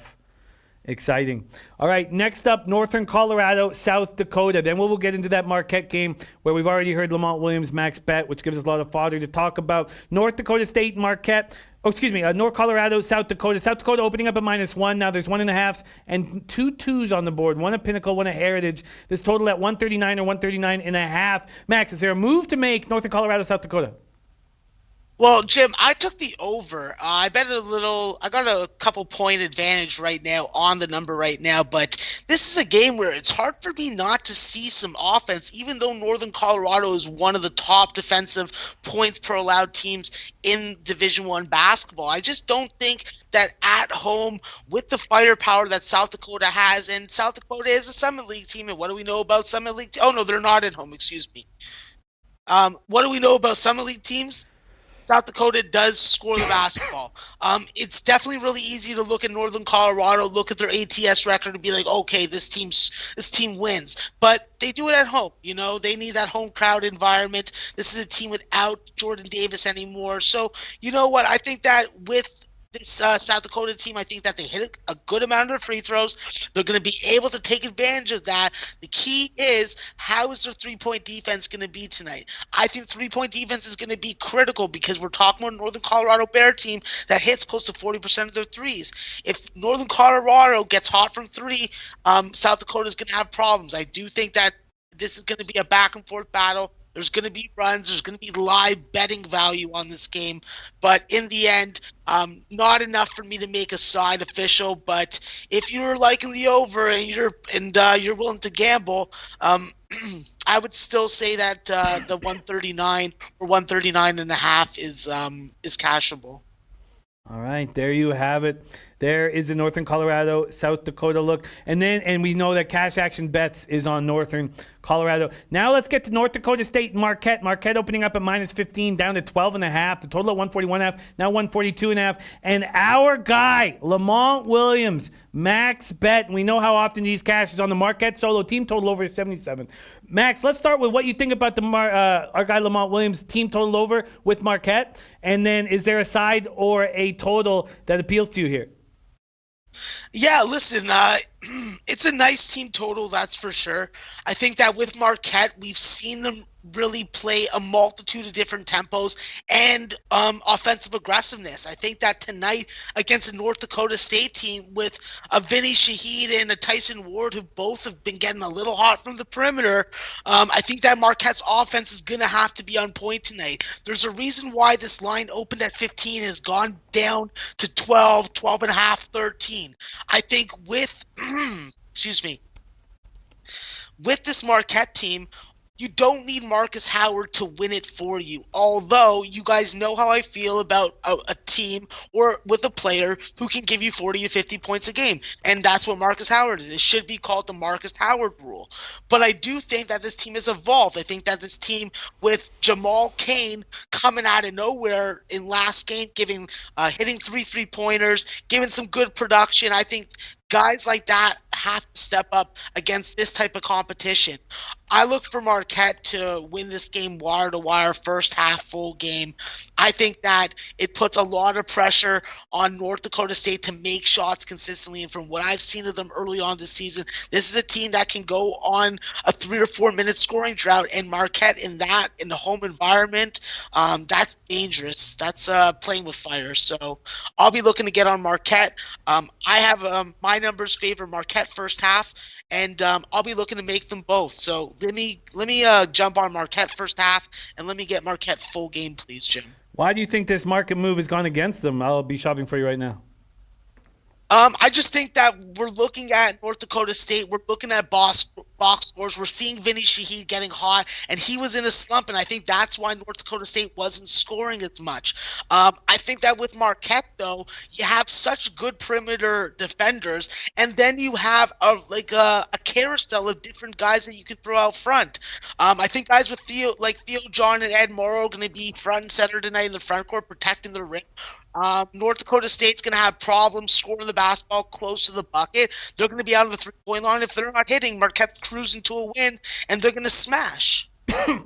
Speaker 1: Exciting. All right, next up, Northern Colorado, South Dakota. Then we'll get into that Marquette game where we've already heard Lamont Williams max bet, which gives us a lot of fodder to talk about. North Dakota State, Marquette. North Colorado, South Dakota. South Dakota opening up at -1. Now there's 1.5s and 2 2s on the board. One at Pinnacle, one at Heritage. This total at 139 or 139.5. Max, is there a move to make Northern Colorado, South Dakota?
Speaker 4: Well, Jim, I took the over. I bet a little. I got a couple point advantage right now on the number right now, but this is a game where it's hard for me not to see some offense, even though Northern Colorado is one of the top defensive points per allowed teams in Division I basketball. I just don't think that at home with the firepower that South Dakota has, and South Dakota is a Summit League team, and what do we know about Summit League? Oh, no, they're not at home, excuse me. What do we know about Summit League teams? South Dakota does score the basketball. It's definitely really easy to look at Northern Colorado, look at their ATS record, and be like, okay, this team wins. But they do it at home. You know, they need that home crowd environment. This is a team without Jordan Davis anymore. So, you know what? I think that with this South Dakota team, I think that they hit a good amount of free throws. They're going to be able to take advantage of that. The key is, how is their three-point defense going to be tonight? I think three-point defense is going to be critical because we're talking about a Northern Colorado Bear team that hits close to 40% of their threes. If Northern Colorado gets hot from 3, South Dakota is going to have problems. I do think that this is going to be a back-and-forth battle. There's going to be runs. There's going to be live betting value on this game. But in the end, not enough for me to make a side official. But if you're liking the over and you're willing to gamble, I would still say that the 139 or 139.5 is cashable.
Speaker 1: All right, there you have it. There is the Northern Colorado, South Dakota look. And we know that Cash Action Bets is on Northern Colorado. Now let's get to North Dakota State and Marquette. Marquette opening up at -15, down to 12.5. The total at 141.5, now 142.5. And our guy, Lamont Williams, max bet. We know how often these cashes on the Marquette solo team total over 77. Max, let's start with what you think about our guy Lamont Williams team total over with Marquette. And then is there a side or a total that appeals to you here?
Speaker 4: Yeah, listen, it's a nice team total, that's for sure. I think that with Marquette, we've seen them really play a multitude of different tempos and offensive aggressiveness. I think that tonight against the North Dakota State team with a Vinny Shaheed and a Tyson Ward, who both have been getting a little hot from the perimeter, I think that Marquette's offense is going to have to be on point tonight. There's a reason why this line opened at 15 and has gone down to 12, 12 and a half, 13. I think with, excuse me, with this Marquette team, you don't need Marcus Howard to win it for you. Although you guys know how I feel about a team or with a player who can give you 40 to 50 points a game. And that's what Marcus Howard is. It should be called the Marcus Howard rule. But I do think that this team has evolved. I think that this team with Jamal Cain coming out of nowhere in last game, hitting 3-3-pointers, giving some good production. I think guys like that have to step up against this type of competition. I look for Marquette to win this game wire to wire, first half, full game. I think that it puts a lot of pressure on North Dakota State to make shots consistently. And from what I've seen of them early on this season, this is a team that can go on a 3 or 4 minute scoring drought. And Marquette in the home environment, that's dangerous. That's playing with fire. So I'll be looking to get on Marquette. I have my numbers favor Marquette first half, and I'll be looking to make them both. So let me jump on Marquette first half, and let me get Marquette full game, please, Jim.
Speaker 1: Why do you think this market move has gone against them? I'll be shopping for you right now.
Speaker 4: I just think that we're looking at North Dakota State. We're looking at box scores. We're seeing Vinny Shaheed getting hot, and he was in a slump, and I think that's why North Dakota State wasn't scoring as much. I think that with Marquette, though, you have such good perimeter defenders, and then you have a carousel of different guys that you can throw out front. I think guys with Theo John and Ed Morrow are going to be front and center tonight in the front court, protecting the rim. North Dakota State's going to have problems scoring the basketball close to the bucket. They're going to be out of the three-point line. If they're not hitting, Marquette's cruising to a win, and they're going to smash.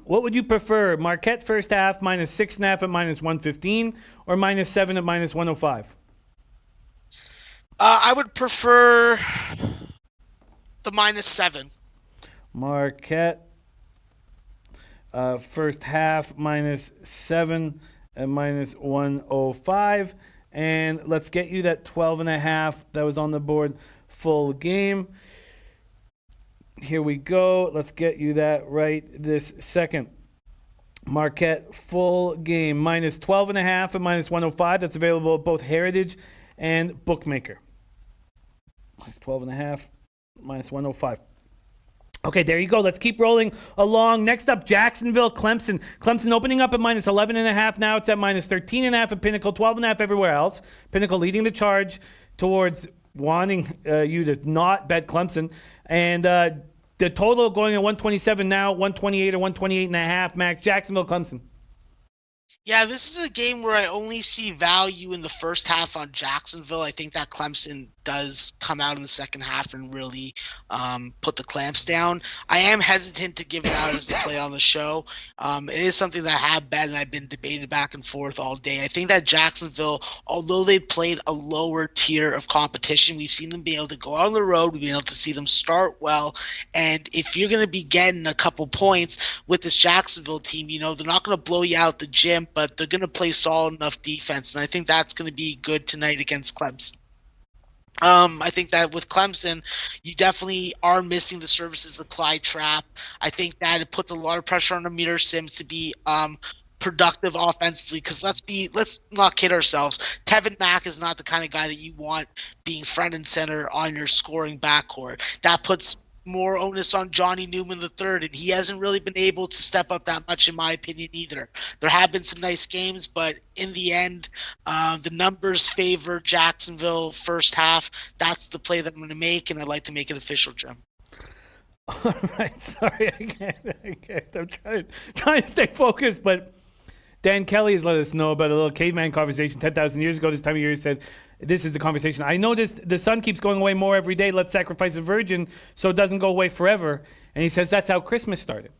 Speaker 1: What would you prefer, Marquette first half minus 6.5 at -115 or -7 at -105?
Speaker 4: I would prefer the -7.
Speaker 1: Marquette first half -7 at -105. And let's get you that 12.5 that was on the board full game. Here we go. Let's get you that right this second. Marquette full game -12.5 at -105. That's available at both Heritage and Bookmaker. -12.5, -105. Okay, there you go. Let's keep rolling along. Next up, Jacksonville, Clemson. Clemson opening up at -11.5 now. It's at -13.5 at Pinnacle, 12.5 everywhere else. Pinnacle leading the charge towards wanting you to not bet Clemson. And the total going at 127 now, 128 or 128.5 max. Jacksonville, Clemson.
Speaker 4: Yeah, this is a game where I only see value in the first half on Jacksonville. I think that Clemson does come out in the second half and really put the clamps down. I am hesitant to give it out as a play on the show. It is something that I have bet and I've been debating back and forth all day. I think that Jacksonville, although they played a lower tier of competition, we've seen them be able to go on the road. We've been able to see them start well. And if you're going to be getting a couple points with this Jacksonville team, you know, they're not going to blow you out the gym, but they're going to play solid enough defense. And I think that's going to be good tonight against Clemson. I think that with Clemson, you definitely are missing the services of Clyde Trapp. I think that it puts a lot of pressure on Amir Sims to be productive offensively, because let's not kid ourselves. Tevin Mack is not the kind of guy that you want being front and center on your scoring backcourt. That puts more onus on Johnny Newman III, and he hasn't really been able to step up that much, in my opinion, either. There have been some nice games, but in the end, the numbers favor Jacksonville first half. That's the play that I'm going to make, and I'd like to make it official, Jim.
Speaker 1: All right, sorry, I can't. I'm trying to stay focused, but Dan Kelly has let us know about a little caveman conversation 10,000 years ago. This time of year, he said, this is the conversation. I noticed the sun keeps going away more every day. Let's sacrifice a virgin so it doesn't go away forever. And he says that's how Christmas started.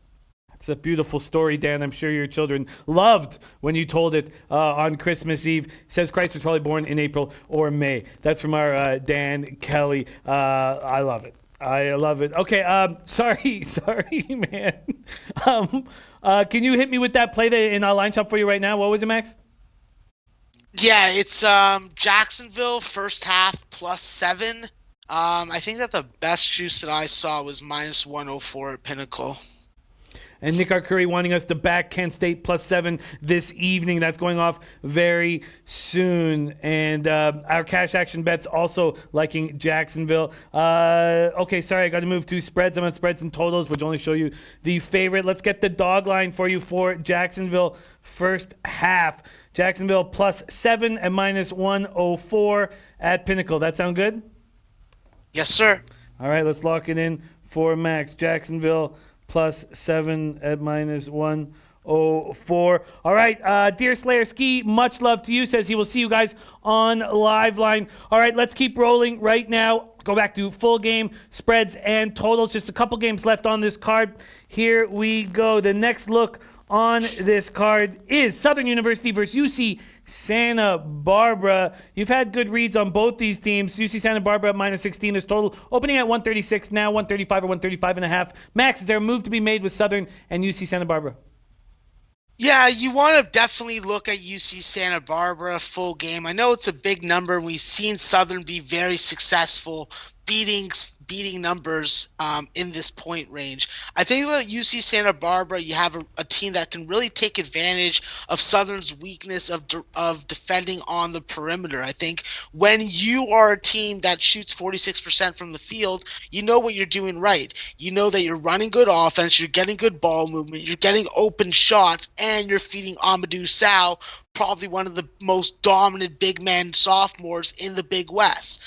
Speaker 1: It's a beautiful story, Dan. I'm sure your children loved when you told it on Christmas Eve. He says Christ was probably born in April or May. That's from our Dan Kelly. I love it. I love it. Okay, sorry, man. Can you hit me with that play in our line shop for you right now? What was it, Max?
Speaker 4: Yeah, it's Jacksonville first half +7. I think that the best juice that I saw was -104 at Pinnacle.
Speaker 1: And Nick Arcuri wanting us to back Kent State +7 this evening. That's going off very soon. And our cash action bets also liking Jacksonville. Okay, sorry, I got to move to spreads. I'm on spreads and totals, which only show you the favorite. Let's get the dog line for you for Jacksonville first half. Jacksonville +7 at -104 at Pinnacle. That sound good?
Speaker 4: Yes, sir.
Speaker 1: All right, let's lock it in for Max. Jacksonville +7 at -104. All right, Dear Slayer Ski, much love to you. Says he will see you guys on Live Line. All right, let's keep rolling right now. Go back to full game, spreads, and totals. Just a couple games left on this card. Here we go. The next look on this card is Southern University versus UC Santa Barbara. You've had good reads on both these teams. UC Santa Barbara at -16 is total, opening at 136, now 135 or 135.5. Max, is there a move to be made with Southern and UC Santa Barbara?
Speaker 4: Yeah, you want to definitely look at UC Santa Barbara full game. I know it's a big number. We've seen Southern be very successful beating numbers in this point range. I think with UC Santa Barbara, you have a team that can really take advantage of Southern's weakness of defending on the perimeter. I think when you are a team that shoots 46% from the field, you know what you're doing right. You know that you're running good offense, you're getting good ball movement, you're getting open shots, and you're feeding Amadou Sow, probably one of the most dominant big men sophomores in the Big West.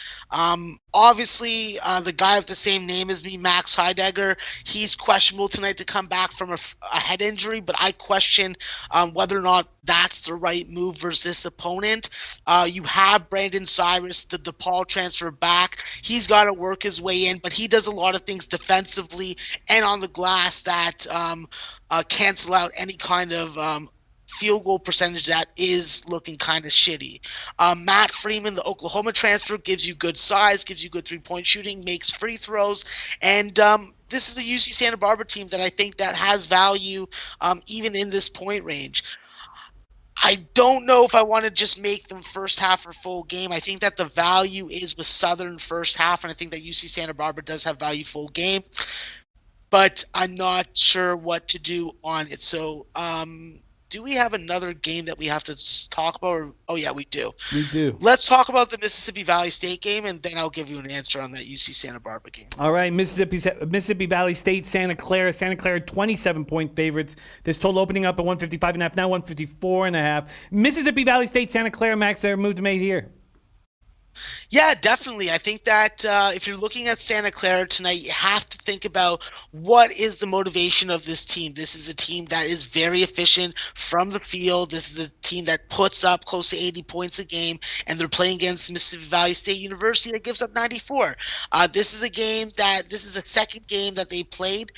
Speaker 4: Obviously, the guy with the same name as me, Max Heidegger, he's questionable tonight to come back from a head injury, but I question whether or not that's the right move versus this opponent. You have Brandon Cyrus, the DePaul transfer back. He's got to work his way in, but he does a lot of things defensively and on the glass that cancel out any kind of field goal percentage that is looking kind of shitty. Matt Freeman, the Oklahoma transfer, gives you good size, gives you good three-point shooting, makes free throws, and this is a UC Santa Barbara team that I think that has value even in this point range. I don't know if I want to just make them first half or full game. I think that the value is with Southern first half, and I think that UC Santa Barbara does have value full game, but I'm not sure what to do on it. So, do we have another game that we have to talk about? Oh, yeah, we do.
Speaker 1: We do.
Speaker 4: Let's talk about the Mississippi Valley State game, and then I'll give you an answer on that UC Santa Barbara game.
Speaker 1: All right, Mississippi Valley State, Santa Clara. Santa Clara, 27-point favorites. This total opening up at 155.5, now 154.5. Mississippi Valley State, Santa Clara, Max, their move to made here.
Speaker 4: Yeah, definitely. I think that if you're looking at Santa Clara tonight, you have to think about what is the motivation of this team. This is a team that is very efficient from the field. This is a team that puts up close to 80 points a game, and they're playing against Mississippi Valley State University that gives up 94. This is a second game that they played.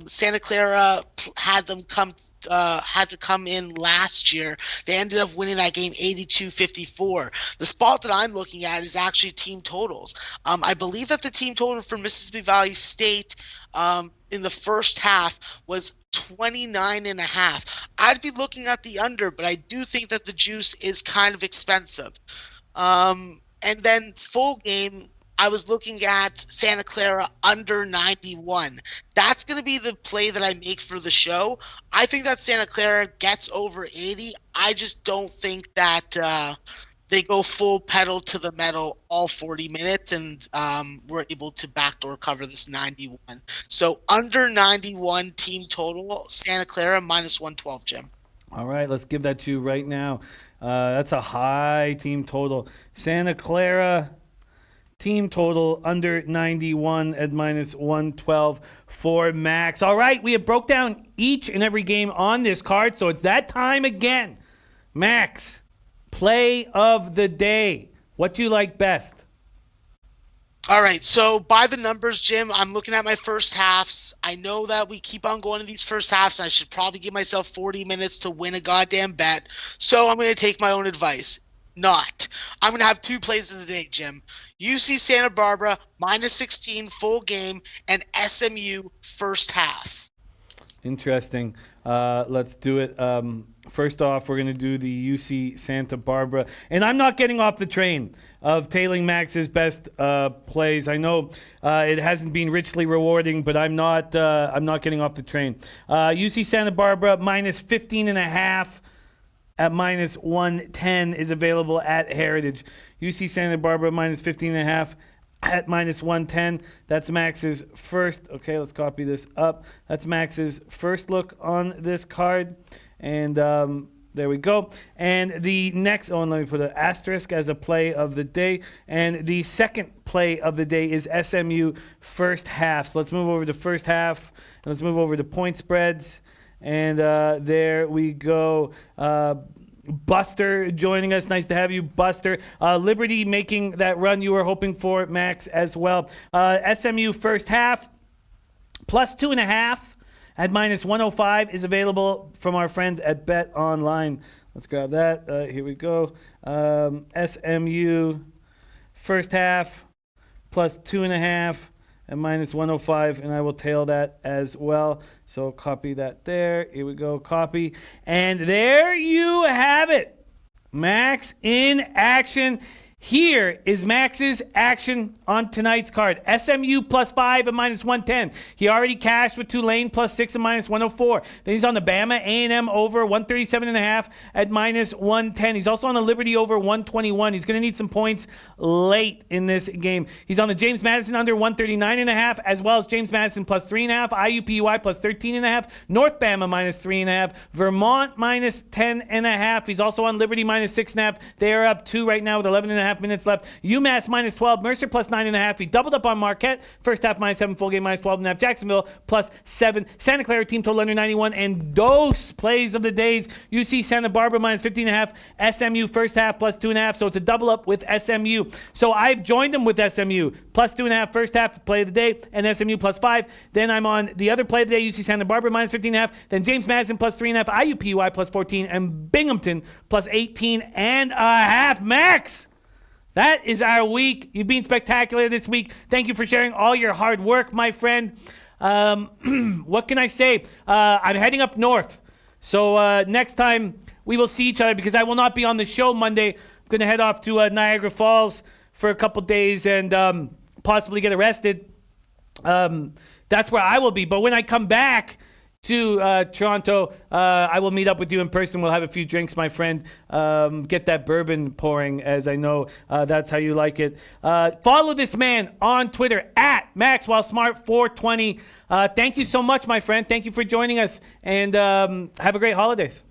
Speaker 4: Santa Clara had to come in last year. They ended up winning that game 82-54. The spot that I'm looking at is actually team totals. I believe that the team total for Mississippi Valley State in the first half was 29.5. I'd be looking at the under, but I do think that the juice is kind of expensive. And then full game, I was looking at Santa Clara under 91. That's going to be the play that I make for the show. I think that Santa Clara gets over 80. I just don't think that they go full pedal to the metal all 40 minutes, and we're able to backdoor cover this 91. So under 91 team total, Santa Clara -112, Jim.
Speaker 1: All right, let's give that to you right now. That's a high team total. Santa Clara team total under 91 at -112 for Max. All right, we have broke down each and every game on this card, so it's that time again. Max, play of the day. What do you like best?
Speaker 4: All right, so by the numbers, Jim, I'm looking at my first halves. I know that we keep on going to these first halves, and I should probably give myself 40 minutes to win a goddamn bet. So I'm going to take my own advice. not. I'm going to have two plays of the day, Jim. UC Santa Barbara, -16 full game, and SMU first half.
Speaker 1: Interesting. Let's do it. First off, we're going to do the UC Santa Barbara. And I'm not getting off the train of tailing Max's best plays. I know it hasn't been richly rewarding, but I'm not getting off the train. UC Santa Barbara -15.5 at -110 is available at Heritage. UC Santa Barbara -15.5 at -110. That's Max's first. Okay, let's copy this up. That's Max's first look on this card. And there we go. And the next, let me put an asterisk as a play of the day. And the second play of the day is SMU first half. So let's move over to first half. And let's move over to point spreads. And there we go. Buster joining us. Nice to have you, Buster. Liberty making that run you were hoping for, Max, as well. SMU first half, +2.5 at -105 is available from our friends at Bet Online. Let's grab that. Here we go. SMU first half, +2.5 at -105, and I will tail that as well. So copy that there. Here we go. Copy. And there you have it. Max in action. Here is Max's action on tonight's card. SMU +5 at -110. He already cashed with Tulane +6 at -104. Then he's on the Bama A&M over 137.5 at -110. He's also on the Liberty over 121. He's going to need some points late in this game. He's on the James Madison under 139.5, as well as James Madison +3.5, IUPUI +13.5, North Bama -3.5, Vermont -10.5. He's also on Liberty -6.5. They are up 2 right now with 11.5 minutes left. UMass -12, Mercer +9.5. He doubled up on Marquette. First half -7, full game -12.5. Jacksonville +7. Santa Clara team total under 91. And those plays of the days. UC Santa Barbara -15.5. SMU first half +2.5. So it's a double up with SMU. So I've joined them with SMU +2.5 first half play of the day, and SMU +5. Then I'm on the other play of the day, UC Santa Barbara -15.5. Then James Madison +3.5. IUPUI +14, and Binghamton +18.5. Max, that is our week. You've been spectacular this week. Thank you for sharing all your hard work, my friend. What can I say? I'm heading up north. So next time we will see each other, because I will not be on the show Monday. I'm going to head off to Niagara Falls for a couple days and possibly get arrested. That's where I will be. But when I come back to Toronto, I will meet up with you in person. We'll have a few drinks, my friend. Get that bourbon pouring, as I know that's how you like it. Follow this man on Twitter at Maxwell Smart 420. Thank you so much, my friend. Thank you for joining us, and have a great holidays.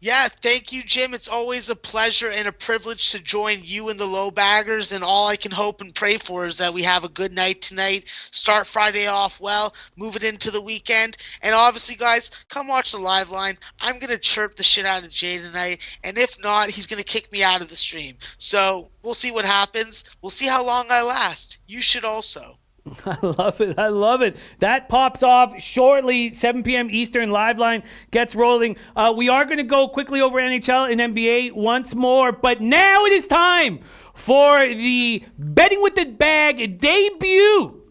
Speaker 4: Yeah, thank you, Jim. It's always a pleasure and a privilege to join you and the low baggers, and all I can hope and pray for is that we have a good night tonight, start Friday off well, move it into the weekend, and obviously, guys, come watch the live line. I'm going to chirp the shit out of Jay tonight, and if not, he's going to kick me out of the stream. So we'll see what happens. We'll see how long I last. You should also.
Speaker 1: I love it. I love it. That pops off shortly. 7 p.m. Eastern, live line gets rolling. We are going to go quickly over NHL and NBA once more, but now it is time for the Betting with the Bag debut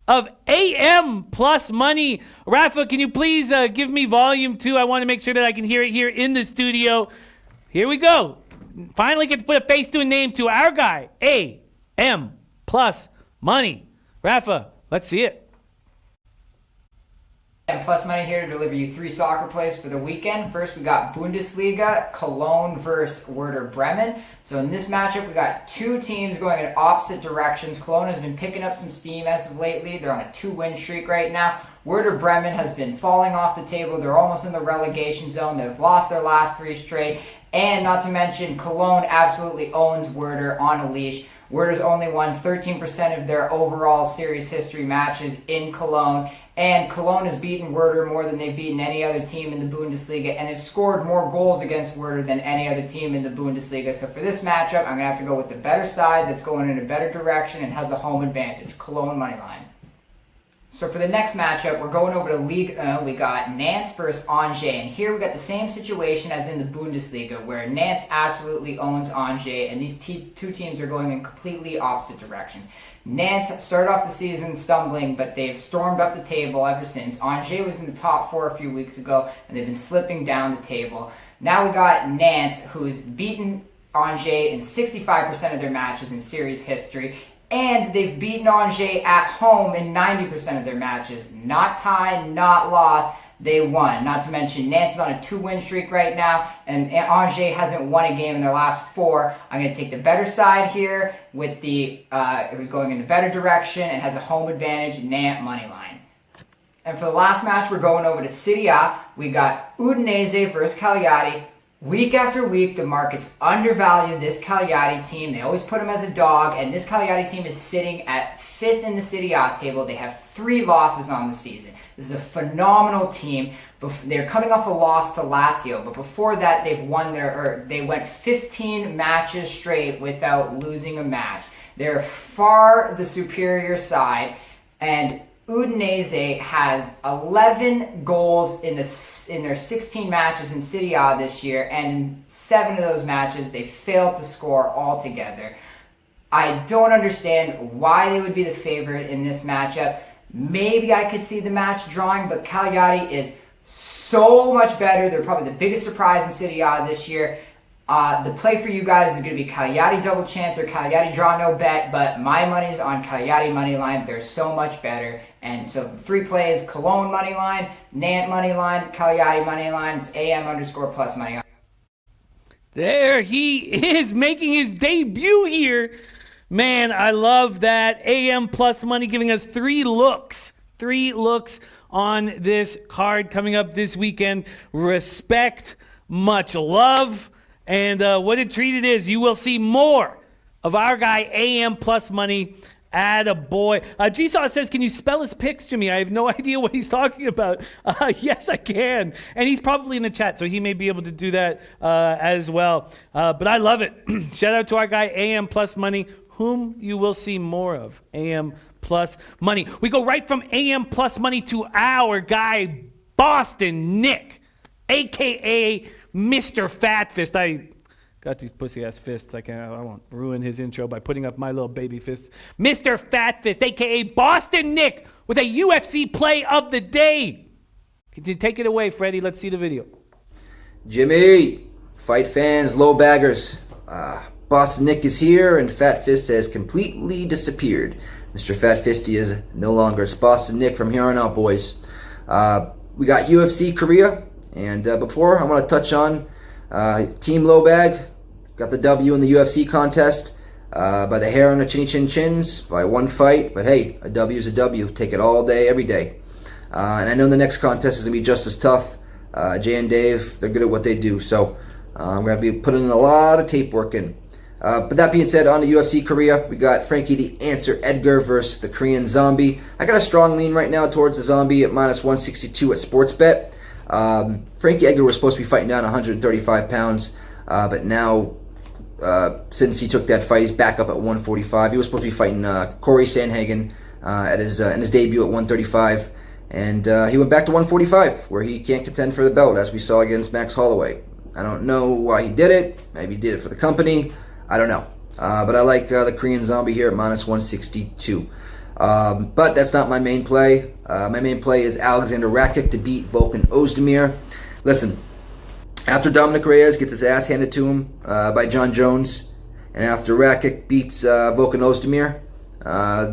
Speaker 1: of AM Plus Money. Rafa, can you please give me volume 2? I want to make sure that I can hear it here in the studio. Here we go. Finally get to put a face to a name to our guy, AM Plus Money. Rafa, let's see it.
Speaker 5: And Plus Money here to deliver you 3 soccer plays for the weekend. First, we got Bundesliga, Cologne versus Werder Bremen. So in this matchup, we got 2 teams going in opposite directions. Cologne has been picking up some steam as of lately. They're on a 2-win streak right now. Werder Bremen has been falling off the table. They're almost in the relegation zone. They've lost their last 3 straight. And not to mention, Cologne absolutely owns Werder on a leash. Werder's only won 13% of their overall series history matches in Cologne, and Cologne has beaten Werder more than they've beaten any other team in the Bundesliga, and have scored more goals against Werder than any other team in the Bundesliga. So for this matchup, I'm going to have to go with the better side that's going in a better direction and has a home advantage. Cologne moneyline. So for the next matchup, we're going over to Ligue 1. We got Nantes versus Angers. And here we got the same situation as in the Bundesliga, where Nantes absolutely owns Angers, and these two teams are going in completely opposite directions. Nantes started off the season stumbling, but they've stormed up the table ever since. Angers was in the top 4 a few weeks ago, and they've been slipping down the table. Now we got Nantes, who's beaten Angers in 65% of their matches in series history. And they've beaten Angers at home in 90% of their matches. Not tied, not lost. They won. Not to mention, Nantes is on a 2-win streak right now, and Angers hasn't won a game in their last 4. I'm going to take the better side here with who's going in the better direction and has a home advantage, Nantes money line. And for the last match, we're going over to Serie A. We got Udinese versus Cagliari. Week after week, the markets undervalue this Cagliari team. They always put them as a dog, and this Cagliari team is sitting at 5th in the Serie A table. They have 3 losses on the season. This is a phenomenal team. They're coming off a loss to Lazio, but before that, they went 15 matches straight without losing a match. They're far the superior side, and Udinese has 11 goals in their 16 matches in Serie A this year, and in 7 of those matches, they failed to score altogether. I don't understand why they would be the favorite in this matchup. Maybe I could see the match drawing, but Cagliari is so much better. They're probably the biggest surprise in Serie A this year. The play for you guys is going to be Cagliari double chance or Cagliari draw no bet, but my money's on Cagliari money line. They're so much better. And so 3 plays, Cologne money line, Nantes money line, Cagliari money line. It's AM_+ money line.
Speaker 1: There he is making his debut here. Man, I love that. AM plus money giving us 3 looks. 3 looks on this card coming up this weekend. Respect, much love. And what a treat it is. You will see more of our guy AM plus money. Attaboy. G-Saw says, can you spell his picks, Jimmy? I have no idea what he's talking about. Yes, I can. And he's probably in the chat, so he may be able to do that as well. But I love it. Shout out to our guy AM plus money, whom you will see more of. AM plus money. We go right from AM plus money to our guy, Boston Nick, a.k.a. Mr. Fat Fist. I got these pussy-ass fists. I won't ruin his intro by putting up my little baby fist. Mr. Fat Fist, a.k.a. Boston Nick, with a UFC play of the day. Can you take it away, Freddie? Let's see the video.
Speaker 6: Jimmy, fight fans, low baggers. Boston Nick is here, and Fat Fist has completely disappeared. Mr. Fat Fisty is no longer. It's Boston Nick from here on out, boys. We got UFC Korea. And before, I want to touch on Team Low Bag. Got the W in the UFC contest by the hair on the chinny chin chins by 1 fight. But hey, a W is a W. Take it all day, every day. And I know the next contest is going to be just as tough. Jay and Dave, they're good at what they do. So I'm going to be putting in a lot of tape work in. But that being said, on to UFC Korea, we got Frankie the Answer Edgar versus the Korean Zombie. I got a strong lean right now towards the Zombie at -162 at Sportsbet. Frankie Edgar was supposed to be fighting down 135 pounds, but now, since he took that fight, he's back up at 145. He was supposed to be fighting Corey Sandhagen in his debut at 135, and he went back to 145, where he can't contend for the belt, as we saw against Max Holloway. I don't know why he did it. Maybe he did it for the company. I don't know. But I like the Korean Zombie here at -162. But that's not my main play. My main play is Alexander Rakic to beat Volkan Ozdemir. Listen, after Dominic Reyes gets his ass handed to him by John Jones, and after Rakic beats Volkan Ozdemir,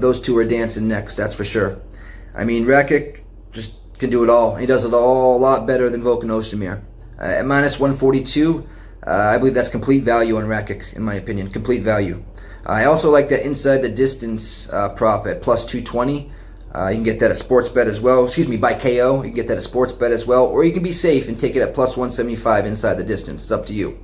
Speaker 6: those two are dancing next, that's for sure. I mean, Rakic just can do it all. He does it all a lot better than Volkan Ozdemir. At -142, I believe that's complete value on Rakic, in my opinion. Complete value. I also like that inside the distance prop at +220. You can get that at Sportsbet as well. Excuse me, by KO. You can get that at Sportsbet as well. Or you can be safe and take it at +175 inside the distance. It's up to you.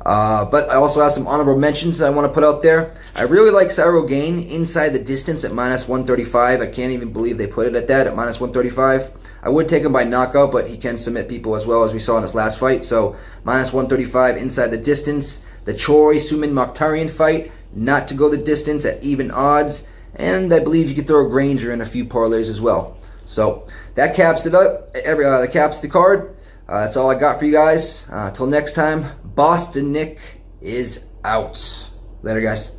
Speaker 6: But I also have some honorable mentions I want to put out there. I really like Cyril Gain inside the distance at -135. I can't even believe they put it at that, at -135. I would take him by knockout, but he can submit people as well, as we saw in his last fight. So -135 inside the distance. The Choi Suman Mokhtarian fight, not to go the distance at even odds. and I believe you could throw a Granger in a few parlays as well. So that caps it up. That caps the card. That's all I got for you guys. Till next time, Boston Nick is out. Later, guys.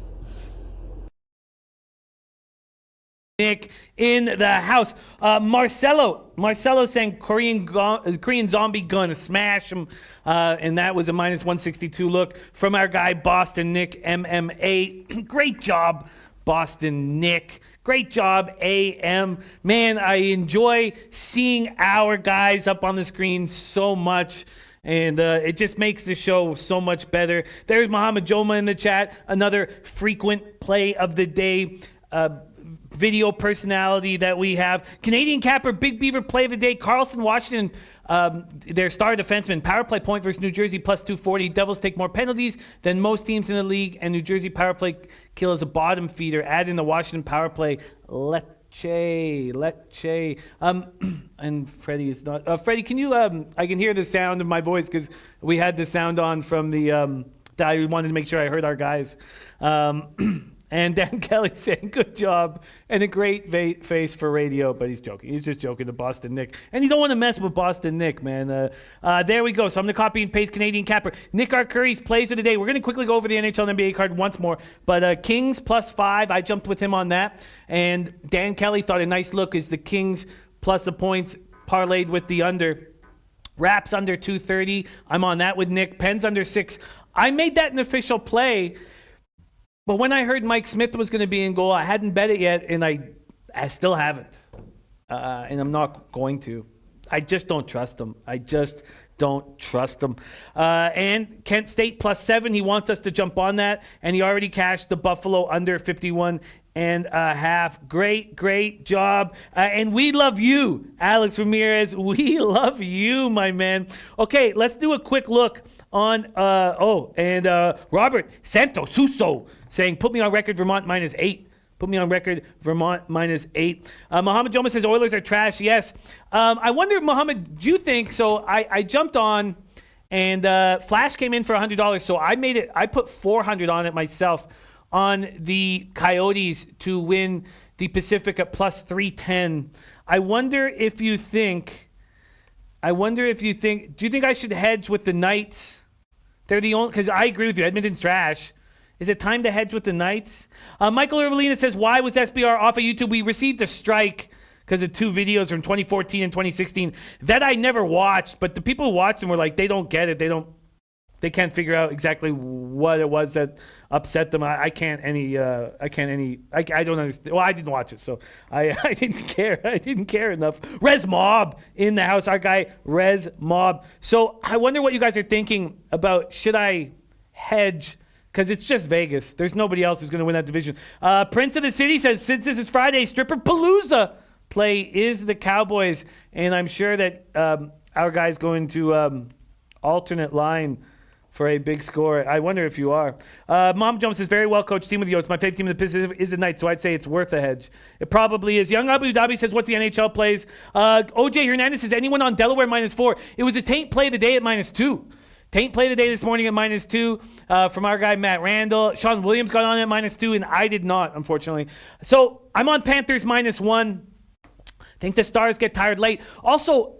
Speaker 1: Nick in the house. Marcelo saying Korean Zombie gonna smash him, and that was a minus 162 look from our guy Boston Nick MMA. Great job, Boston Nick. Great job, AM. Man, I enjoy seeing our guys up on the screen so much. And it just makes the show so much better. There's Muhammad Joma in the chat, another frequent play of the day video personality that we have. Canadian Capper, Big Beaver play of the day. Carlson, Washington, their star defenseman. Power play point versus New Jersey plus 240. Devils take more penalties than most teams in the league, and New Jersey power play kill as a bottom feeder. Add in the Washington power play. Leche. And Freddie is not. Freddie, can you? I can hear the sound of my voice because we had the sound on from the. I wanted to make sure I heard our guys. And Dan Kelly saying, good job, and a great face for radio, but he's joking. He's just joking to Boston Nick. And you don't want to mess with Boston Nick, man. There we go. So I'm going to copy and paste Canadian Capper. Nick Arcuri's plays of the day. We're going to quickly go over the NHL and NBA card once more. But Kings plus 5, I jumped with him on that. And Dan Kelly thought a nice look is the Kings plus the points parlayed with the under. Raps under 230. I'm on that with Nick. Pens under 6. I made that an official play. But when I heard Mike Smith was going to be in goal, I hadn't bet it yet, and I still haven't. And I'm not going to. I just don't trust him. And Kent State plus 7, he wants us to jump on that, and he already cashed the Buffalo under 51.5. Great job. And we love you, Alex Ramirez. We love you, my man. Okay, let's do a quick look on, Robert Santosuso saying, put me on record, Vermont minus 8. Put me on record, Vermont minus 8. Muhammad Joma says Oilers are trash. Yes. I wonder, Muhammad, do you think, so I jumped on and Flash came in for $100. So I put $400 on it myself on the Coyotes to win the Pacific at plus 310. I wonder if you think, do you think I should hedge with the Knights? They're the only, because I agree with you, Edmonton's trash. Is it time to hedge with the Knights? Michael Irvelina says, why was SBR off of YouTube? We received a strike because of 2 videos from 2014 and 2016 that I never watched, but the people who watched them were like, they don't get it. They can't figure out exactly what it was that upset them. I don't understand. Well, I didn't watch it, so I didn't care. I didn't care enough. Rez Mob in the house. Our guy, Rez Mob. So I wonder what you guys are thinking about, should I hedge? Because it's just Vegas. There's nobody else who's going to win that division. Prince of the City says, since this is Friday, Stripper Palooza play is the Cowboys. And I'm sure that our guy's going to alternate line for a big score. I wonder if you are. Mom Jones says, very well coached team with the Oats. My favorite team in the Pacific is the Knights, so I'd say it's worth a hedge. It probably is. Young Abu Dhabi says, what's the NHL plays? OJ Hernandez says, anyone on Delaware minus 4? It was a taint play of the day at minus 2. Taint play the day this morning at minus 2 from our guy Matt Randall. Sean Williams got on at minus 2, and I did not, unfortunately. So I'm on Panthers minus 1. I think the Stars get tired late. Also,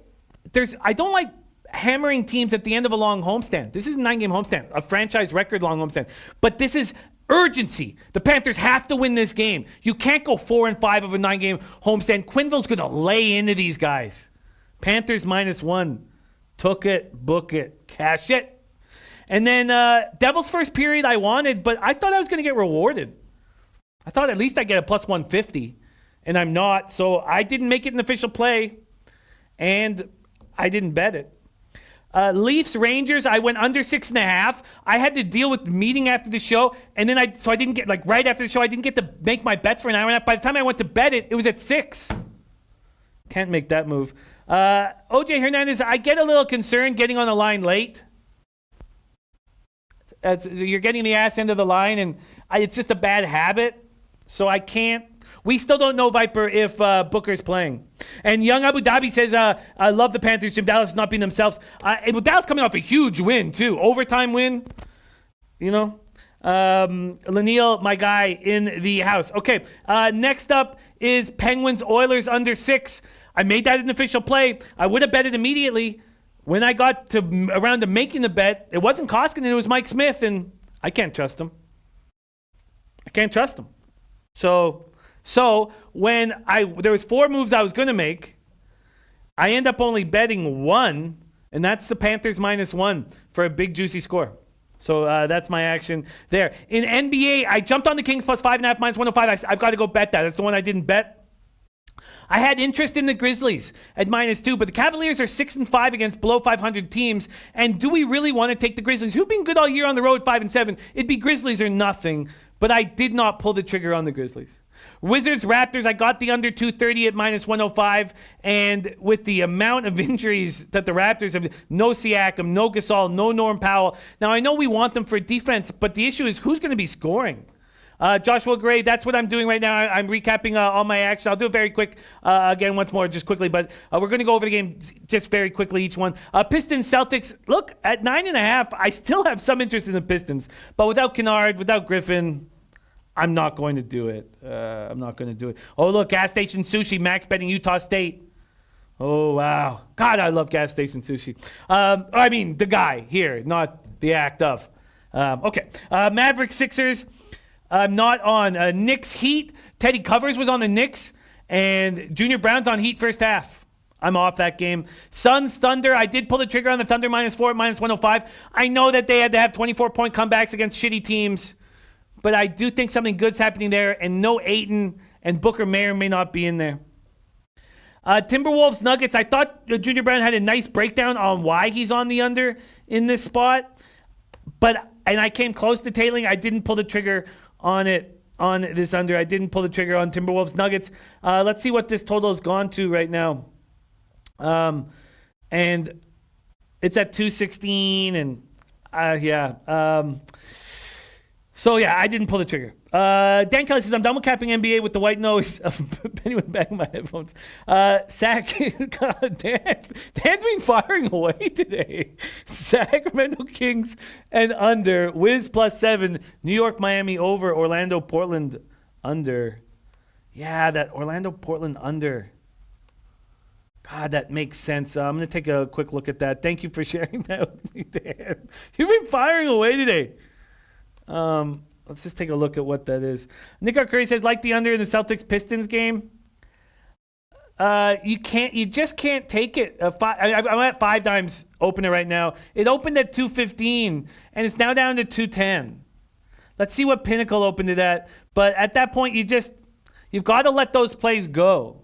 Speaker 1: I don't like hammering teams at the end of a long homestand. This is a 9-game homestand, a franchise record long homestand. But this is urgency. The Panthers have to win this game. You can't go 4-5 of a 9-game homestand. Quinville's going to lay into these guys. Panthers minus 1. Took it, book it, cash it. And then Devils first period I wanted, but I thought I was going to get rewarded. I thought at least I'd get a plus 150, and I'm not. So I didn't make it an official play, and I didn't bet it. Leafs Rangers, I went under 6.5. I had to deal with meeting after the show, and then I didn't get, right after the show, I didn't get to make my bets for an hour and a half. By the time I went to bet it, it was at 6. Can't make that move. OJ Hernandez, I get a little concerned getting on the line late. You're getting the ass end of the line, and it's just a bad habit. So I can't. We still don't know, Viper, if Booker's playing. And Young Abu Dhabi says, I love the Panthers. Jim Dallas not being themselves. Dallas coming off a huge win, too. Overtime win. You know. Lanil, my guy in the house. Okay, next up is Penguins Oilers under 6. I made that an official play. I would have bet it immediately. When I got around to making the bet, it wasn't Koskinen, it was Mike Smith, and I can't trust him. So when there was 4 moves I was going to make, I end up only betting 1, and that's the Panthers -1 for a big juicy score. So that's my action there. In NBA, I jumped on the Kings +5.5 -105. I've got to go bet that. That's the one I didn't bet. I had interest in the Grizzlies at -2, but the Cavaliers are 6-5 against below 500 teams. And do we really want to take the Grizzlies, who've been good all year on the road, 5-7? It'd be Grizzlies or nothing. But I did not pull the trigger on the Grizzlies. Wizards Raptors, I got the under 230 at -105. And with the amount of injuries that the Raptors have, no Siakam, no Gasol, no Norm Powell. Now I know we want them for defense, but the issue is who's going to be scoring. Joshua Gray, that's what I'm doing right now. I'm recapping all my action. I'll do it very quick again once more, just quickly. But we're going to go over the game just very quickly, each one. Pistons, Celtics. Look, at 9.5, I still have some interest in the Pistons. But without Kennard, without Griffin, I'm not going to do it. Oh, look, gas station sushi. Max betting Utah State. Oh, wow. God, I love gas station sushi. I mean, the guy here, not the act of. Okay. Mavericks, Sixers. I'm not on. Knicks, Heat. Teddy Covers was on the Knicks. And Junior Brown's on Heat first half. I'm off that game. Suns, Thunder. I did pull the trigger on the Thunder -4 at -105. I know that they had to have 24-point comebacks against shitty teams. But I do think something good's happening there. And no Ayton, and Booker may or may not be in there. Timberwolves, Nuggets. I thought Junior Brown had a nice breakdown on why he's on the under in this spot. And I came close to tailing. I didn't pull the trigger on this under. I didn't pull the trigger on Timberwolves Nuggets. Let's see what this total has gone to right now. And it's at 216 and so yeah, I didn't pull the trigger. Dan Kelly says, I'm done with capping NBA with the white nose of Penny with the back of my headphones. Sack, God, Dan's been firing away today. Sacramento Kings and under. Wiz +7. New York, Miami over. Orlando, Portland under. Yeah, that Orlando, Portland under. God, that makes sense. I'm going to take a quick look at that. Thank you for sharing that with me, Dan. You've been firing away today. Let's just take a look at what that is. Nick Curry says, like the under in the Celtics Pistons game. You just can't take it. I'm at 5 times opener right now. It opened at 215 and it's now down to 210. Let's see what Pinnacle opened it at. But at that point, you've got to let those plays go.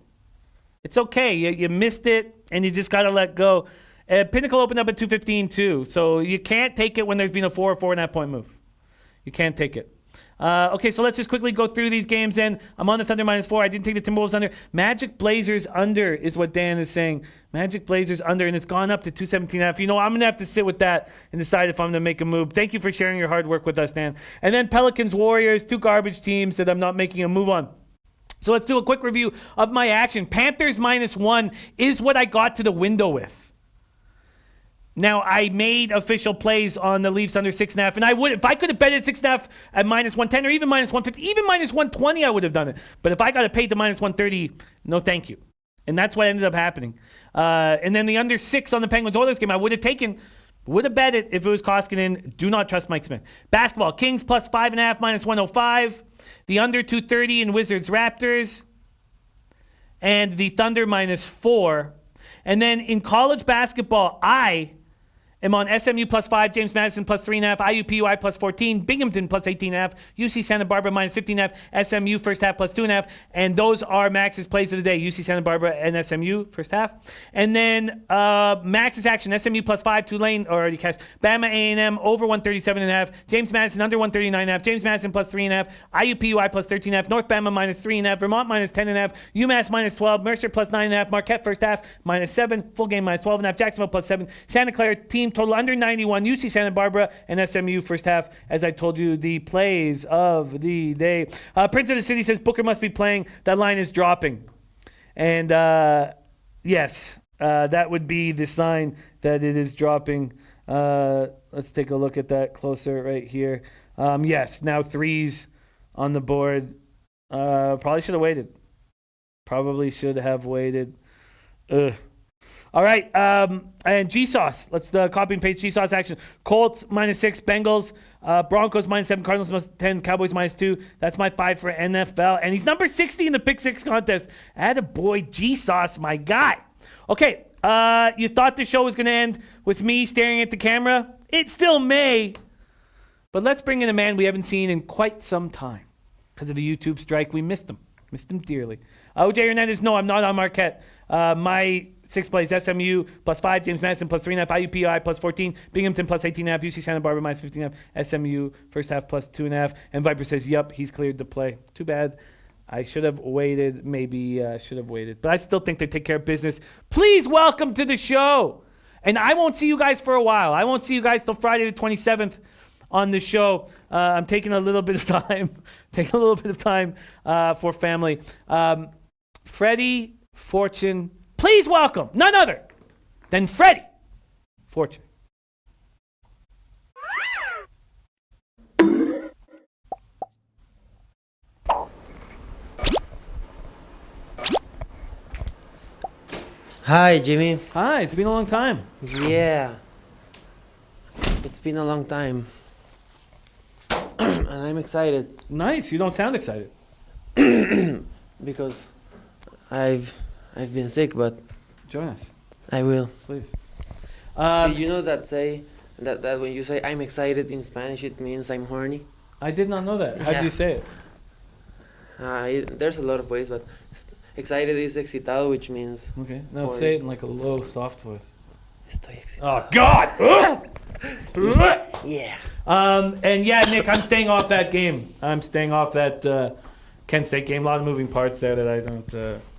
Speaker 1: It's okay. You missed it and you just got to let go. Pinnacle opened up at 215 too. So you can't take it when there's been a 4 or 4.5 point move. You can't take it. Okay, so let's just quickly go through these games then. I'm on the Thunder -4. I didn't take the Timberwolves under. Magic Blazers under is what Dan is saying. Magic Blazers under, and it's gone up to 217.5. You know, I'm going to have to sit with that and decide if I'm going to make a move. Thank you for sharing your hard work with us, Dan. And then Pelicans Warriors, 2 garbage teams that I'm not making a move on. So let's do a quick review of my action. Panthers -1 is what I got to the window with. Now, I made official plays on the Leafs under 6.5, and I would, if I could have betted 6.5 at -110 or even -150, even -120, I would have done it. But if I got it paid to -130, no thank you. And that's what ended up happening. And then the under 6 on the Penguins-Oilers game, I would have bet it if it was Koskinen. Do not trust Mike Smith. Basketball, Kings +5.5, -105. The under 230 in Wizards-Raptors. And the Thunder -4. And then in college basketball, I am on SMU +5, James Madison +3.5, IUPUI +14, Binghamton +18.5, UC Santa Barbara -15.5, SMU first half +2.5, and those are Max's plays of the day, UC Santa Barbara and SMU first half. And then Max's action, SMU +5, Tulane already cashed, Bama A&M over 137.5, James Madison under 139.5, James Madison +3.5, IUPUI +13.5, North Bama -3.5, Vermont -10.5, UMass -12, Mercer +9.5, Marquette first half -7, full game -12.5, Jacksonville +7, Santa Clara team total under 91, UC Santa Barbara and SMU first half. As I told you, the plays of the day. Prince of the City says Booker must be playing. That line is dropping. And yes, that would be the sign that it is dropping. Let's take a look at that closer right here. Yes, now 3s on the board. Probably should have waited. Ugh. All right, and G-Sauce. Let's copy and paste G-Sauce action. Colts -6, Bengals, Broncos -7, Cardinals +10, Cowboys -2. That's my 5 for NFL. And he's number 60 in the Pick 6 contest. Attaboy, G-Sauce, my guy. Okay, you thought the show was going to end with me staring at the camera? It still may. But let's bring in a man we haven't seen in quite some time. Because of the YouTube strike, we missed him. Missed him dearly. OJ Hernandez, no, I'm not on Marquette. My 6 plays SMU +5, James Madison +3.5, IUPI +14, Binghamton +18.5, UC Santa Barbara -15.5, SMU first half +2.5. And Viper says, yup, he's cleared to play. Too bad. I should have waited. Maybe should have waited. But I still think they take care of business. Please welcome to the show. And I won't see you guys for a while. I won't see you guys till Friday the 27th on the show. I'm taking a little bit of time. For family. Freddie Fortune. Please welcome none other than Freddie Fortune.
Speaker 7: Hi, Jimmy.
Speaker 1: Hi, it's been a long time.
Speaker 7: Yeah. It's been a long time. And I'm excited
Speaker 1: Nice. You don't sound excited.
Speaker 7: because I've been sick, but
Speaker 1: Join us,
Speaker 7: I will.
Speaker 1: please.
Speaker 7: Did you know that that when you say I'm excited in Spanish, it means I'm horny?
Speaker 1: I did not know that. How do
Speaker 7: Yeah.
Speaker 1: you say it?
Speaker 7: There's a lot of ways, but excited is excitado, which means
Speaker 1: Okay. Now
Speaker 7: Horny.
Speaker 1: say it in like a low, soft voice.
Speaker 7: estoy excitado.
Speaker 1: Oh, God!
Speaker 7: Yeah.
Speaker 1: And yeah, Nick, I'm staying off that game. I'm staying off that Kent State game. A lot of moving parts there that I don't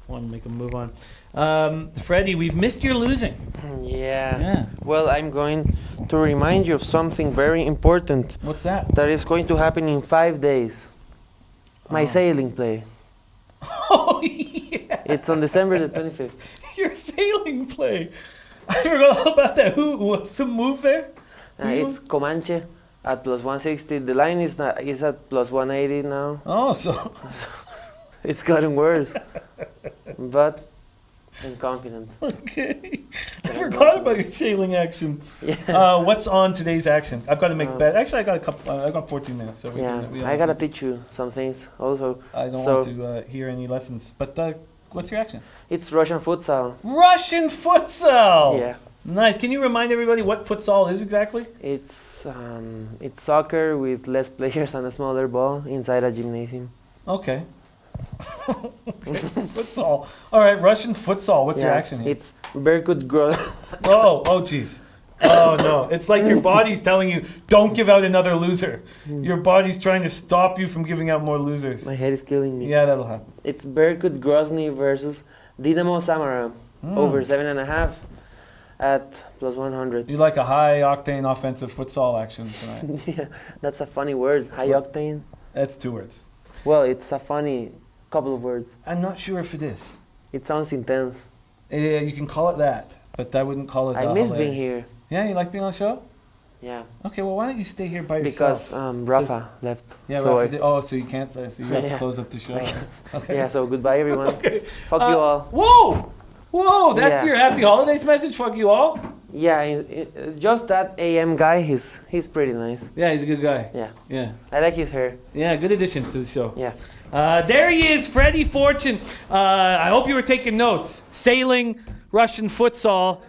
Speaker 1: want to make a move on. Freddie, we've missed your losing.
Speaker 7: Yeah. Well, I'm going to remind you of something very important
Speaker 1: What's that?
Speaker 7: that is going to happen in 5 days. My
Speaker 1: Oh.
Speaker 7: sailing play.
Speaker 1: Oh, yeah.
Speaker 7: It's on December the 25th.
Speaker 1: Your sailing play. I forgot all about that. What's the move there?
Speaker 7: It's Comanche at +160. The line is at +180 now.
Speaker 1: Oh, so
Speaker 7: It's gotten worse. But I'm confident.
Speaker 1: okay. I forgot about your sailing action.
Speaker 7: Yeah.
Speaker 1: What's on today's action? I've got to make bet. Actually, I got a couple. I got 14 minutes, so we
Speaker 7: Yeah.
Speaker 1: can,
Speaker 7: I gotta teach you some things also.
Speaker 1: I don't
Speaker 7: So-
Speaker 1: want to hear any lessons. But what's your action?
Speaker 7: It's Russian futsal.
Speaker 1: Russian futsal.
Speaker 7: Yeah.
Speaker 1: Nice. Can you remind everybody what futsal is exactly?
Speaker 7: It's soccer with less players and a smaller ball inside a gymnasium.
Speaker 1: Okay. Futsal. All right, Russian futsal. What's your action here?
Speaker 7: It's Berkut Gross.
Speaker 1: Oh, jeez. Oh, no. It's like your body's telling you, don't give out another loser. Your body's trying to stop you from giving out more losers.
Speaker 7: My head is killing me.
Speaker 1: Yeah, that'll happen.
Speaker 7: It's Berkut Grozny versus Dinamo Samara over 7.5 at +100.
Speaker 1: You like a high-octane offensive futsal action tonight.
Speaker 7: Yeah, that's a funny word. High octane.
Speaker 1: That's 2 words.
Speaker 7: Well, it's a funny couple of words.
Speaker 1: I'm not sure if it is.
Speaker 7: It sounds intense.
Speaker 1: You can call it that, but I wouldn't call it
Speaker 7: I miss
Speaker 1: hilarious.
Speaker 7: being here.
Speaker 1: Yeah, you like being on the show?
Speaker 7: Yeah,
Speaker 1: Okay, well, why don't you stay here by yourself?
Speaker 7: because Rafa left.
Speaker 1: Yeah,
Speaker 7: so
Speaker 1: Rafa so you can't, so you have to
Speaker 7: Yeah.
Speaker 1: close up the show. Okay.
Speaker 7: yeah, so goodbye everyone.
Speaker 1: Okay.
Speaker 7: Fuck you all.
Speaker 1: Whoa, that's
Speaker 7: Yeah.
Speaker 1: your happy holidays message? Fuck you all?
Speaker 7: Yeah, just that AM guy, he's pretty nice.
Speaker 1: Yeah, he's a good guy.
Speaker 7: Yeah,
Speaker 1: Yeah.
Speaker 7: I like his hair.
Speaker 1: Yeah, good addition to the show.
Speaker 7: Yeah.
Speaker 1: There he is, Freddie Fortune. I hope you were taking notes. Sailing, Russian futsal.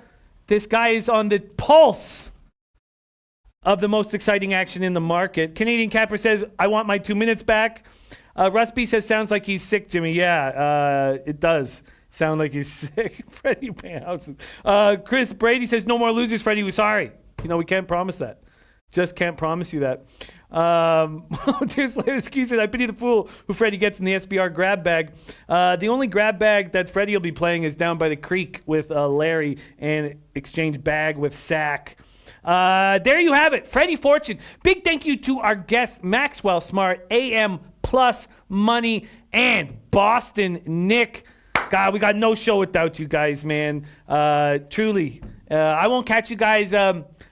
Speaker 1: This guy is on the pulse of the most exciting action in the market. Canadian Capper says, I want my 2 minutes back. Rusby says, sounds like he's sick, Jimmy. Yeah, it does sound like he's sick. Freddie Panhausen. Chris Brady says, no more losers, Freddie. We're sorry. We can't promise that. Just can't promise you that. There's Larry Ski said, I pity the fool who Freddie gets in the SBR grab bag. The only grab bag that Freddie will be playing is down by the creek with Larry and exchange bag with Sack. There you have it. Freddie Fortune. Big thank you to our guest, Maxwell Smart, AM Plus Money, and Boston Nick. God, we got no show without you guys, man. Truly. I won't catch you guys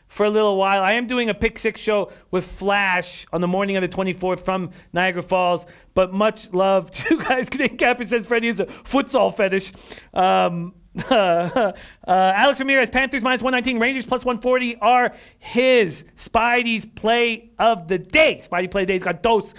Speaker 1: for a little while. I am doing a Pick Six show with Flash on the morning of the 24th from Niagara Falls. But much love to you guys. Canadian Capper says Freddie is a futsal fetish. Alex Ramirez, Panthers -119, Rangers +140 are his. Spidey's play of the day. Spidey play of the day's got dose.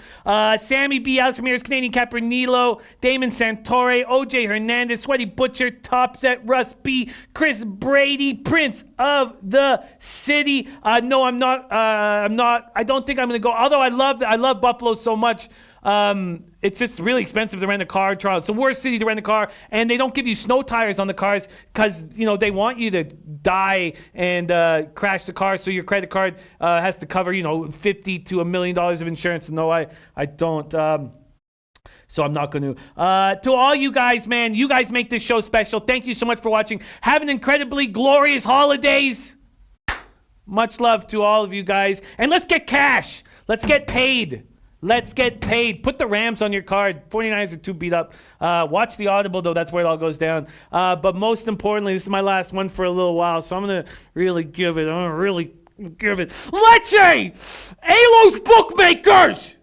Speaker 1: Sammy B, Alex Ramirez, Canadian Capper, Nilo, Damon Santore, OJ Hernandez, Sweaty Butcher, Topset, Russ B, Chris Brady, Prince of the City. No, I'm not. I don't think I'm going to go. Although I love Buffalo so much. It's just really expensive to rent a car. It's the worst city to rent a car, and they don't give you snow tires on the cars because they want you to die and crash the car, so your credit card has to cover $50,000 to $1 million of insurance. No, I don't. So I'm not going to. To all you guys, man, you guys make this show special. Thank you so much for watching. Have an incredibly glorious holidays. Much love to all of you guys, and let's get cash. Let's get paid. Let's get paid. Put the Rams on your card. 49ers are too beat up. Watch the Audible, though. That's where it all goes down. But most importantly, this is my last one for a little while, so I'm going to really give it. Leche! Alos Bookmakers!